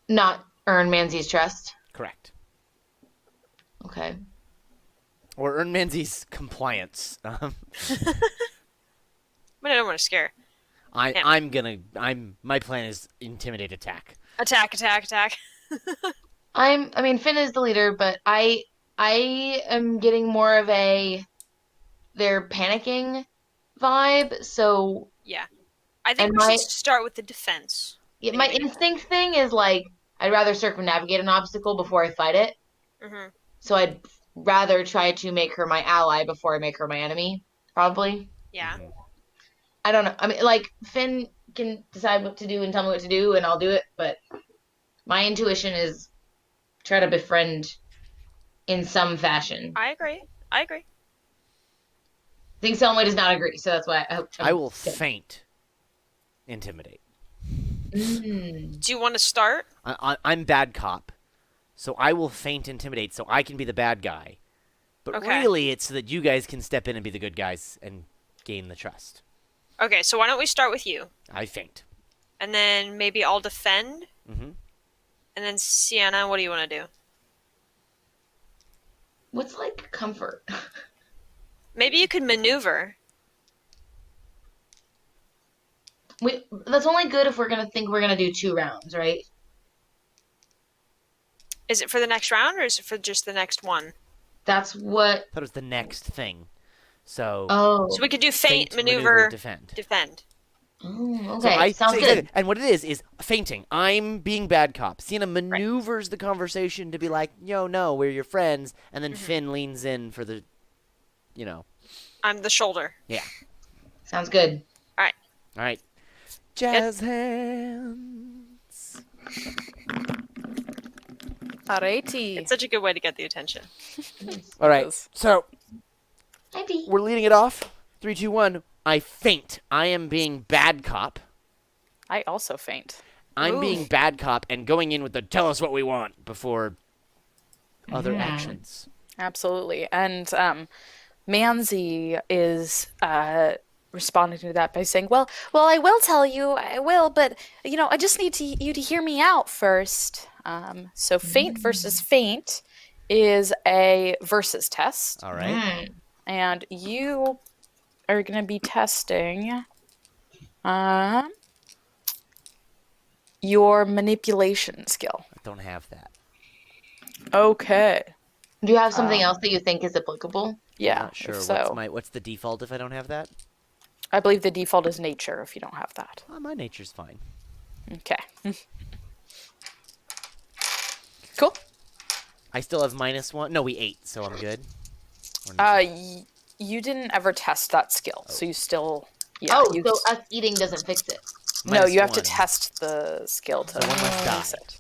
B: Not earn Manzi's trust.
D: Correct.
B: Okay.
D: Or earn Manzi's compliance.
C: But I don't want to scare.
D: My plan is intimidate, attack.
C: Attack.
B: I mean, Finn is the leader, but I am getting more of they're panicking vibe. So
C: Yeah. I think
B: And
C: we
B: my-
C: should start with the defense.
B: my
C: Maybe.
B: instinct thing is like I'd rather circumnavigate an obstacle before I fight it.
C: Mm-hmm.
B: So I'd rather try to make her my ally before I make her my enemy. Probably.
C: Yeah.
D: Mhm.
B: I don't know. I mean, like Finn can decide what to do and tell me what to do, and I'll do it. But my intuition is try to befriend in some fashion.
C: I agree.
B: I think Selma does not agree, so that's why I hope.
D: I will feint intimidate.
B: Mm.
C: Do you want to start?
D: I'm bad cop, so I will feint intimidate so I can be the bad guy. But
C: Okay.
D: really, it's so that you guys can step in and be the good guys and gain the trust.
C: Okay, so why don't we start with you?
D: I feint.
C: And then maybe I'll defend.
D: Mm-hmm.
C: And then Sienna, what do you want to do?
B: What's like comfort?
C: Maybe you could maneuver.
B: That's only good if we're gonna think we're gonna do 2 rounds, right?
C: Is it for the next round or is it for just the next one?
B: That's what.
D: I thought it was the next thing. So,
B: Oh.
C: So we could do feint,
D: feint,
C: maneuver,
D: defend.
C: defend.
B: Oh,
D: So
B: okay. Sounds good.
D: exactly. And what it is feinting. I'm being bad cop. Sienna maneuvers the conversation to be like, yo, no, we're your friends. And then Finn leans in for the,
C: I'm the shoulder.
D: Yeah.
B: Sounds good.
D: All right. Jazz hands.
A: Alrighty.
C: It's such a good way to get the attention.
D: All right.
A: Yes.
D: So
B: Hi, Dee.
D: we're leading it off. 3, 2, 1. I feint. I am being bad cop.
A: I also faint.
D: I'm
C: Ooh.
D: being bad cop and going in with the tell us what we want before other actions.
A: Absolutely. And Manzi is responding to that by saying, well, I will tell you, I will, but, I just need you to hear me out first. So feint versus feint is a versus test.
D: All right.
A: And you are going to be testing your manipulation skill.
D: I don't have that.
A: Okay.
B: Do you have something else that you think is applicable?
A: Yeah,
D: Not sure.
A: if so.
D: What's the default if I don't have that?
A: I believe the default is nature if you don't have that.
D: My nature's fine.
A: Okay. Cool.
D: I still have -1. No, we ate, so I'm good. Or no?
A: You didn't ever test that skill, so you still. Yeah,
B: Oh,
A: you,
B: so us eating doesn't fix it.
A: no, you have to
D: -1.
A: test the skill to
D: So one less
A: fix
D: die.
A: it.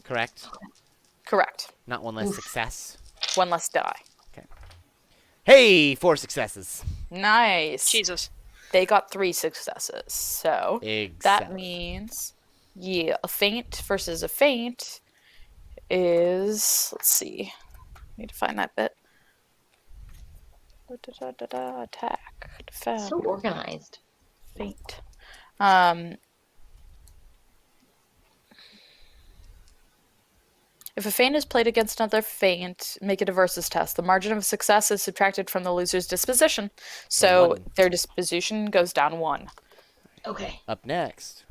D: Correct.
A: Correct.
D: Not one less success.
A: One less die.
D: Hey, 4 successes.
A: Nice.
C: Jesus.
A: They got 3 successes, so that
D: Exactly.
A: means, a feint versus a feint is. Let's see. Need to find that bit. Attack. Defend.
B: So organized.
A: Feint. If a feint is played against another feint, make it a versus test. The margin of success is subtracted from the loser's disposition.
D: So
A: So
D: one.
A: their disposition goes down 1.
B: Okay.
D: Up next.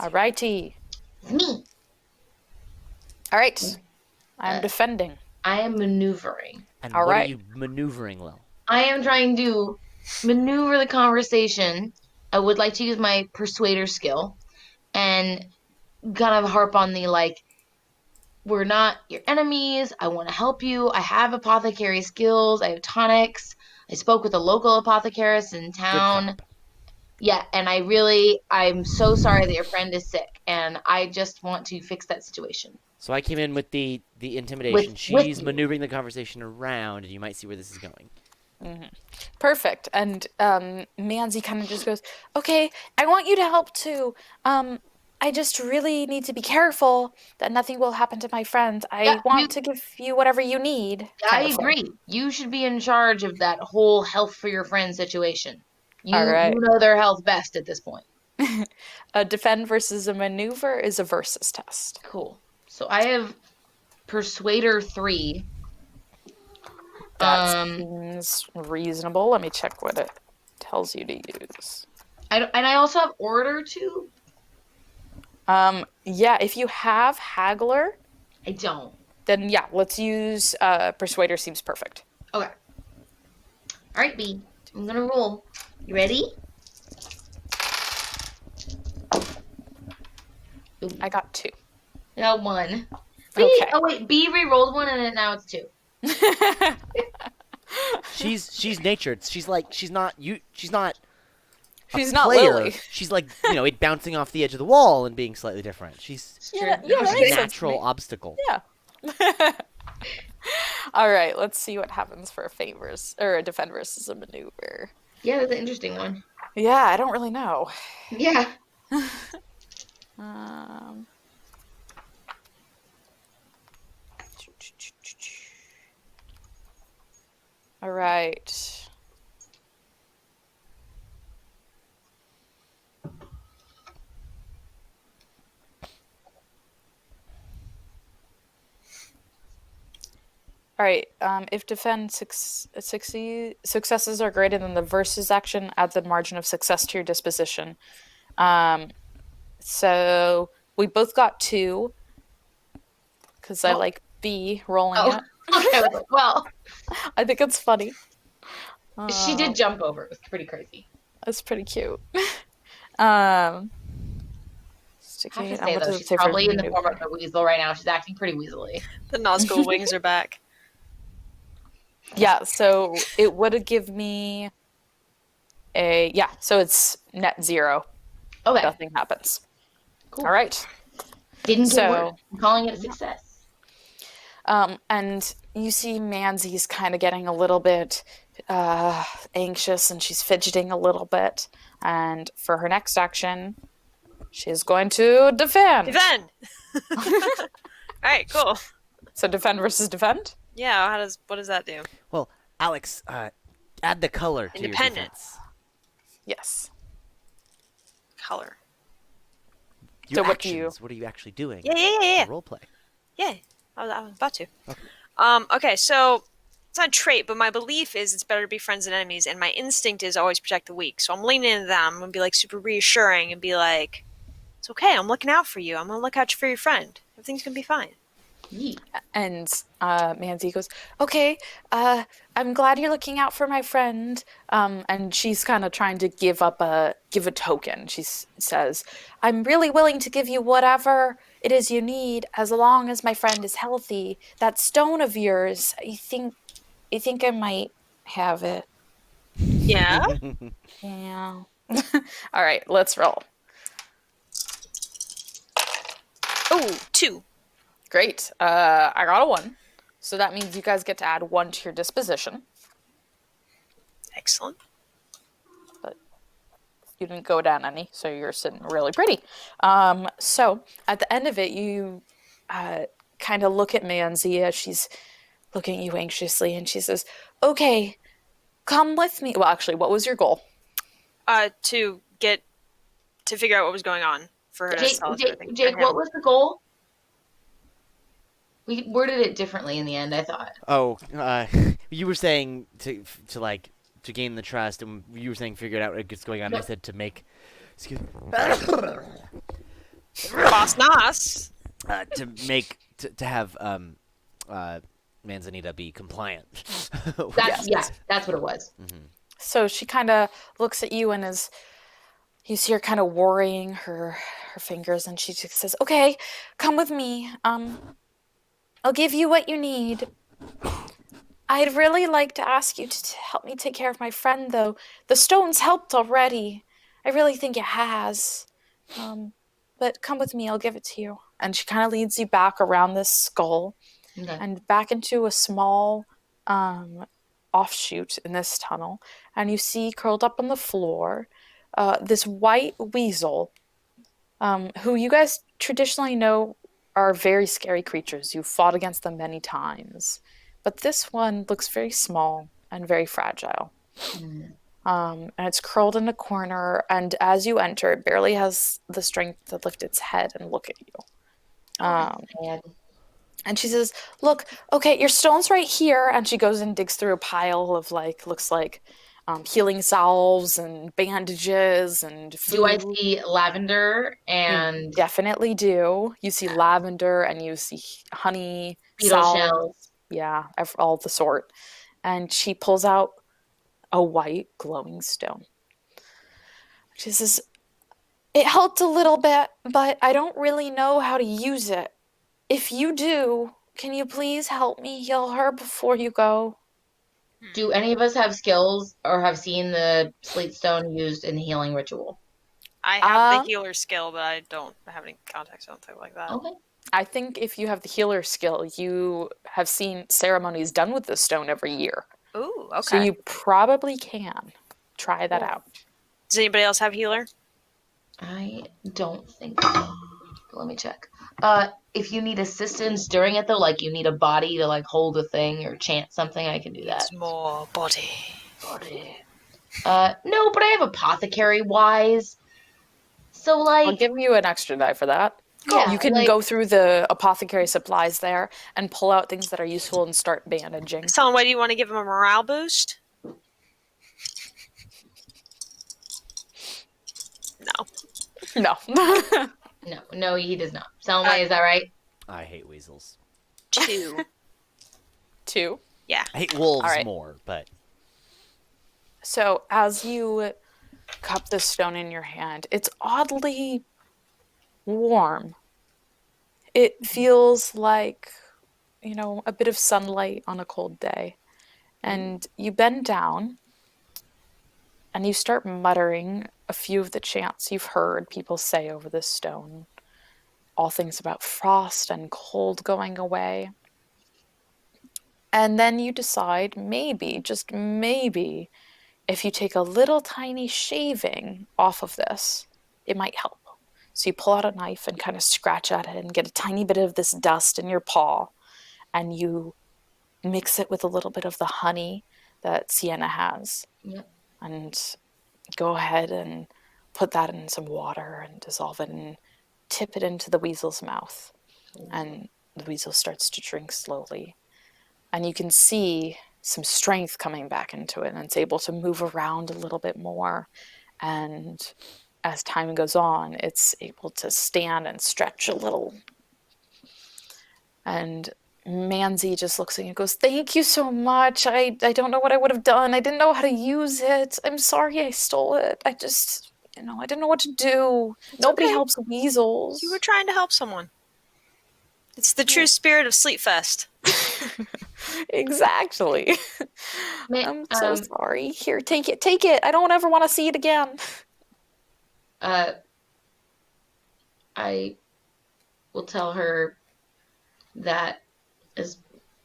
A: Alrighty.
B: It's me.
A: Alright. I'm
B: Uh,
A: defending.
B: I am maneuvering.
D: And
A: All
D: what are
A: right.
D: you maneuvering, Lil?
B: I am trying to maneuver the conversation. I would like to use my persuader skill and kind of harp on the like, we're not your enemies. I want to help you. I have apothecary skills. I have tonics. I spoke with a local apothecarist in
D: Good
B: town.
D: cop.
B: Yeah, and I'm so sorry that your friend is sick, and I just want to fix that situation
D: So I came in with the
B: with
D: intimidation.
B: with
D: She's
B: you.
D: maneuvering the conversation around, and you might see where this is going.
A: Perfect. And Manzi kind of just goes, okay, I want you to help too. I just really need to be careful that nothing will happen to my friend.
B: Yeah,
A: I want to give you whatever you need,
B: I
A: kind of thing.
B: agree. You should be in charge of that whole health for your friend situation.
A: All
B: You
A: right.
B: know their health best at this point.
A: A defend versus a maneuver is a versus test.
B: Cool. So I have Persuader 3.
A: That
B: Um,
A: seems reasonable. Let me check what it tells you to use.
B: and I also have Orator 2.
A: Yeah, if you have Haggler,
B: I don't.
A: then yeah, let's use Persuader seems perfect.
B: Okay. All right, B. I'm gonna roll. You ready? Ooh,
A: I got 2.
B: I got 1. B.
A: Okay.
B: Oh wait, B re-rolled 1 and then now it's 2.
D: She's natured. She's like she's not you. She's not a
A: She's not
D: player.
A: Lily.
D: She's like it bouncing off the edge of the wall and being slightly different. She's
A: Yeah,
B: Sure.
A: yeah, that
D: a
A: makes sense to
D: natural
A: me.
D: obstacle.
A: Yeah. All right, let's see what happens for a feint versus or a defend versus a maneuver.
B: Yeah, that's an interesting one.
A: Yeah, I don't really know.
B: Yeah.
A: Um, all right. All right. If defend successes are greater than the versus action, add the margin of success to your disposition. So we both got 2 because I
B: Oh.
A: like B rolling
B: Oh.
A: it.
B: Okay. I was like, well,
A: I think it's funny.
B: she did jump over. It was pretty crazy.
A: It's pretty cute.
B: I have
A: Sticking
B: to
A: it.
B: say
A: What
B: though,
A: does it
B: she's
A: say for
B: probably in the
A: maneuver?
B: form of a weasel right now. She's acting pretty weaselly.
C: The Nazgul wings are back.
A: Yeah, so it would give me so it's net 0.
B: Okay.
A: Nothing happens.
B: Cool.
A: All right.
B: Didn't get
A: So-
B: worse. I'm calling it a success.
A: And you see Manzi's kind of getting a little bit anxious and she's fidgeting a little bit. And for her next action, she's going to defend.
C: Defend! Alright, cool.
A: So defend versus defend?
C: Yeah, what does that do?
D: Well, Alex, add the color to your
C: Independent.
D: defense.
A: Yes.
C: Color.
D: Your
A: So what do
D: actions. What are you actually doing?
C: Yeah.
D: Role play.
C: Yeah, I was about to. Okay, so it's not a trait, but my belief is it's better to be friends than enemies, and my instinct is always protect the weak. So I'm leaning into that. I'm gonna be like super reassuring and be like, "It's okay. I'm looking out for you. I'm gonna look out for your friend. Everything's gonna be fine."
B: Yeet.
A: And Manzi goes, okay, I'm glad you're looking out for my friend. And she's kind of trying to give a token. She says, I'm really willing to give you whatever it is you need as long as my friend is healthy. That stone of yours, I think I might have it.
C: Yeah.
A: Yeah. All right, let's roll.
C: Oh, 2.
A: Great. I got a 1. So that means you guys get to add 1 to your disposition.
C: Excellent.
A: You didn't go down any, so you're sitting really pretty. So at the end of it, you kind of look at Manzi as she's looking at you anxiously, and she says, okay, come with me. Well, actually, what was your goal?
C: To figure out what was going on for her to tell us everything.
B: Jake, what was the goal? We worded it differently in the end, I thought.
D: Oh, you were saying to like to gain the trust, and you were saying figure it out what's going on. And I
B: No,
D: said to make, excuse me,
C: Boss Nos.
D: to have Manzanita be compliant.
B: that's
A: Yes.
B: yeah, that's what it was.
A: So she kind of looks at you and is you see her kind of worrying her fingers, and she just says, "Okay, come with me. I'll give you what you need. I'd really like to ask you to help me take care of my friend, though. The stone's helped already. I really think it has. But come with me, I'll give it to you." And she kind of leads you back around this skull
B: Okay.
A: and back into a small offshoot in this tunnel. And you see curled up on the floor this white weasel, who you guys traditionally know are very scary creatures. You've fought against them many times. But this one looks very small and very fragile.
B: Mm.
A: And it's curled in a corner, and as you enter, it barely has the strength to lift its head and look at you.
B: Sad.
A: And she says, "Look, okay, your stone's right here." And she goes and digs through a pile of looks like healing salves and bandages and
B: Do I
A: food.
B: see lavender
A: You
B: and
A: definitely do. You see lavender and you see honey,
B: beetle
A: salve,
B: shells?
A: yeah, all the sort. And she pulls out a white glowing stone. She says, "It helped a little bit, but I don't really know how to use it. If you do, can you please help me heal her before you go?"
B: Do any of us have skills or have seen the slate stone used in the healing ritual?
C: I have the
A: Uh,
C: healer skill, but I don't have any contacts on something like that.
B: Okay.
A: I think if you have the healer skill, you have seen ceremonies done with this stone every year.
C: Ooh,
A: So
C: okay.
A: you probably can try that
B: Cool.
A: out.
C: Does anybody else have healer?
B: I don't think so. But let me check. If you need assistance during it though, like you need a body to like hold a thing or chant something, I can do that.
C: It's more body.
B: Body. No, but I have apothecary wise. So
A: I'll
B: like,
A: give you an extra die for that.
B: yeah,
A: You can
B: like
A: go through the apothecary supplies there and pull out things that are useful and start bandaging.
C: Someone, why do you want to give him a morale boost? No.
A: No.
B: no, he does not. Selma, is that right?
D: I hate weasels.
C: 2.
A: 2.
C: Yeah.
D: I hate wolves
A: All right.
D: more, but
A: So as you cup the stone in your hand, it's oddly warm. It feels like, a bit of sunlight on a cold day. And you bend down and you start muttering a few of the chants you've heard people say over this stone. All things about frost and cold going away. And then you decide, maybe, just maybe, if you take a little tiny shaving off of this, it might help. So you pull out a knife and kind of scratch at it and get a tiny bit of this dust in your paw, and you mix it with a little bit of the honey that Sienna has.
B: Yep.
A: And go ahead and put that in some water and dissolve it and tip it into the weasel's mouth. And the weasel starts to drink slowly. And you can see some strength coming back into it, and it's able to move around a little bit more. And as time goes on, it's able to stand and stretch a little. And Manzi just looks at you and goes, "Thank you so much. I don't know what I would have done. I didn't know how to use it. I'm sorry I stole it. I just, I didn't know what to do. Nobody
C: okay.
A: helps weasels."
C: You were trying to help someone. It's the true spirit of Sleetfest.
A: Exactly. I'm so
B: Um,
A: sorry. Here, take it. Take it. I don't ever want to see it again.
B: I will tell her that as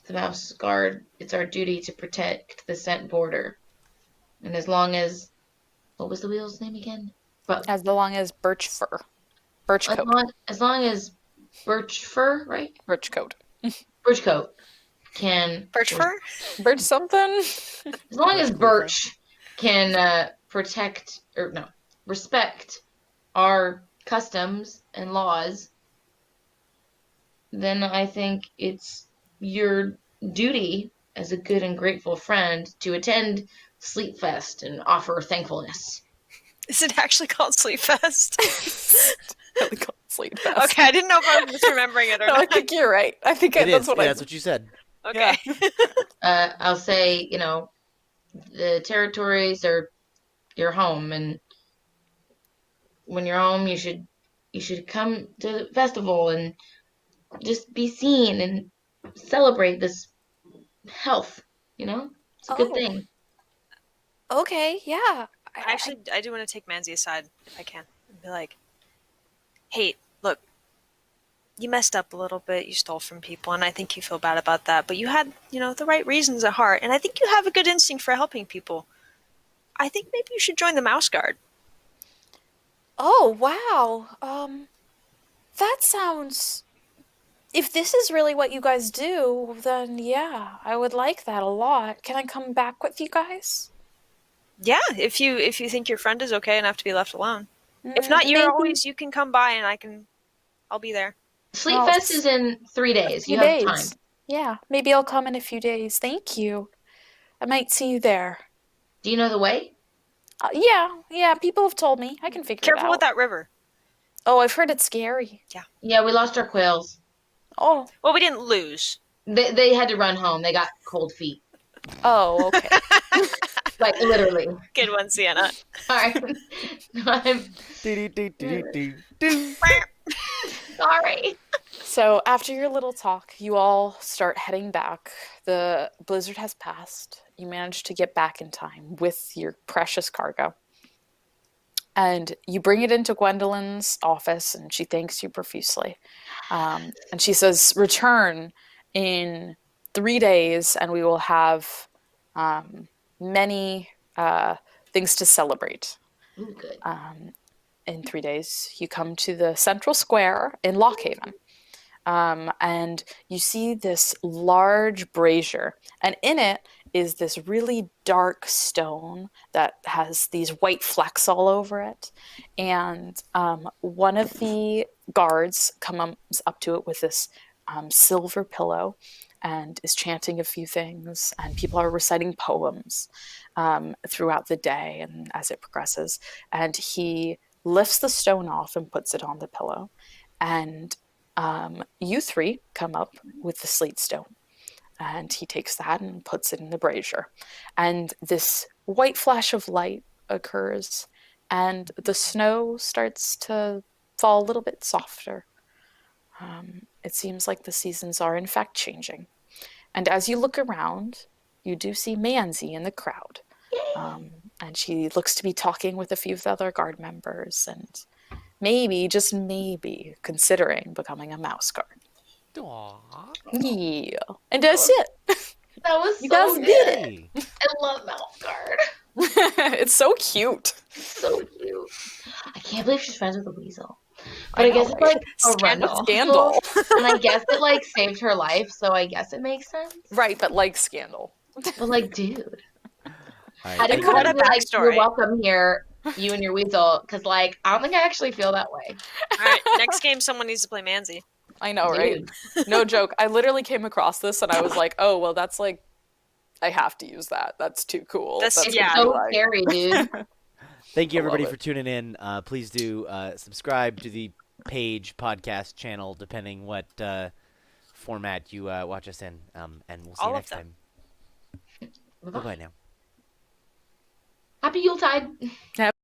B: the mouse guard, it's our duty to protect the scent border. And as long as, what was the wheel's name again? But
A: As long as birch fur. Birch coat.
B: as long as Birch Fur, right?
A: Birch coat.
B: Birch Coat can
C: Birch fur?
A: Birch something?
B: as long as
D: Birch
B: Birch can protect or no respect our customs and laws, then I think it's your duty as a good and grateful friend to attend Sleetfest and offer thankfulness.
C: Is it actually called Sleetfest?
A: Really called Sleetfest.
C: Okay, I didn't know if I was misremembering it or
A: No, I
C: not.
A: think you're right. I think
D: It
A: that's
D: is.
A: what
D: Yeah,
A: I.
D: that's what you said.
C: Okay.
B: I'll say, the territories are your home, and when you're home, you should come to the festival and just be seen and celebrate this health. It's a good
A: Oh,
B: thing.
A: okay, yeah.
C: Actually, I do want to take Manzi aside if I can and be like, "Hey, look, you messed up a little bit. You stole from people, and I think you feel bad about that. But you had, the right reasons at heart, and I think you have a good instinct for helping people. I think maybe you should join the Mouse Guard."
A: Oh, wow. That sounds. If this is really what you guys do, then yeah, I would like that a lot. Can I come back with you guys?
C: Yeah, if you think your friend is okay enough to be left alone. If not,
A: Maybe.
C: you can come by and I'll be there.
A: Oh,
B: Sleepfest is in 3 days.
A: few
B: You have time.
A: days. Yeah, maybe I'll come in a few days. Thank you. I might see you there.
B: Do you know the way?
A: Yeah, people have told me. I can figure it
C: Careful with
A: out.
C: that river.
A: Oh, I've heard it's scary.
B: Yeah, we lost our quails.
A: Oh,
C: Well, we didn't lose.
B: They had to run home. They got cold feet.
A: oh, okay.
B: Like literally.
C: Good one, Sienna.
B: Sorry. I'm sorry.
A: So after your little talk, you all start heading back. The blizzard has passed. You manage to get back in time with your precious cargo. And you bring it into Gwendolyn's office, and she thanks you profusely. And she says, "Return in 3 days, and we will have many things to celebrate."
B: Ooh, good.
A: In 3 days, you come to the central square in Lockhaven. And you see this large brazier, and in it is this really dark stone that has these white flecks all over it. And one of the guards comes up to it with this silver pillow and is chanting a few things, and people are reciting poems throughout the day and as it progresses. And he lifts the stone off and puts it on the pillow. And you three come up with the slate stone, and he takes that and puts it in the brazier. And this white flash of light occurs, and the snow starts to fall a little bit softer. It seems like the seasons are, in fact, changing. And as you look around, you do see Manzi in the crowd. And she looks to be talking with a few of the other guard members, and maybe, just maybe, considering becoming a mouse guard.
D: Aww.
A: Yeah. And that's it.
B: That was
A: You
B: so
A: guys
B: good.
A: did
D: Hey.
B: I love Mouth Guard.
A: It's so cute.
B: So cute. I can't believe she's friends with a weasel.
A: I
B: But I
A: know,
B: guess it's
A: right?
B: like a run
C: Scandal.
A: Scandal.
B: and I guess it like saved her life, so I guess it makes sense.
A: Right, but like Scandal.
B: But like, dude,
D: All
B: I
D: right.
B: didn't
C: could
B: want
C: have
B: to be like, you're
C: backstory.
B: welcome here, you and your weasel, because like I don't think I actually feel that way,
C: All right, next game someone needs to play Manzi.
A: I know, right?
B: dude.
A: No joke. I literally came across this and I was like, oh, well, that's like, I have to use that. That's too cool.
C: That's-
A: That's
B: It's
C: yeah.
B: so
A: like,
B: scary, dude.
D: Thank you
A: I love
D: everybody
A: it.
D: for tuning in. Please do subscribe to the page podcast channel, depending what format you watch us in. And we'll see
C: All
D: you
C: of
D: next
C: them.
D: time. Bye bye now.
B: Happy Yuletide.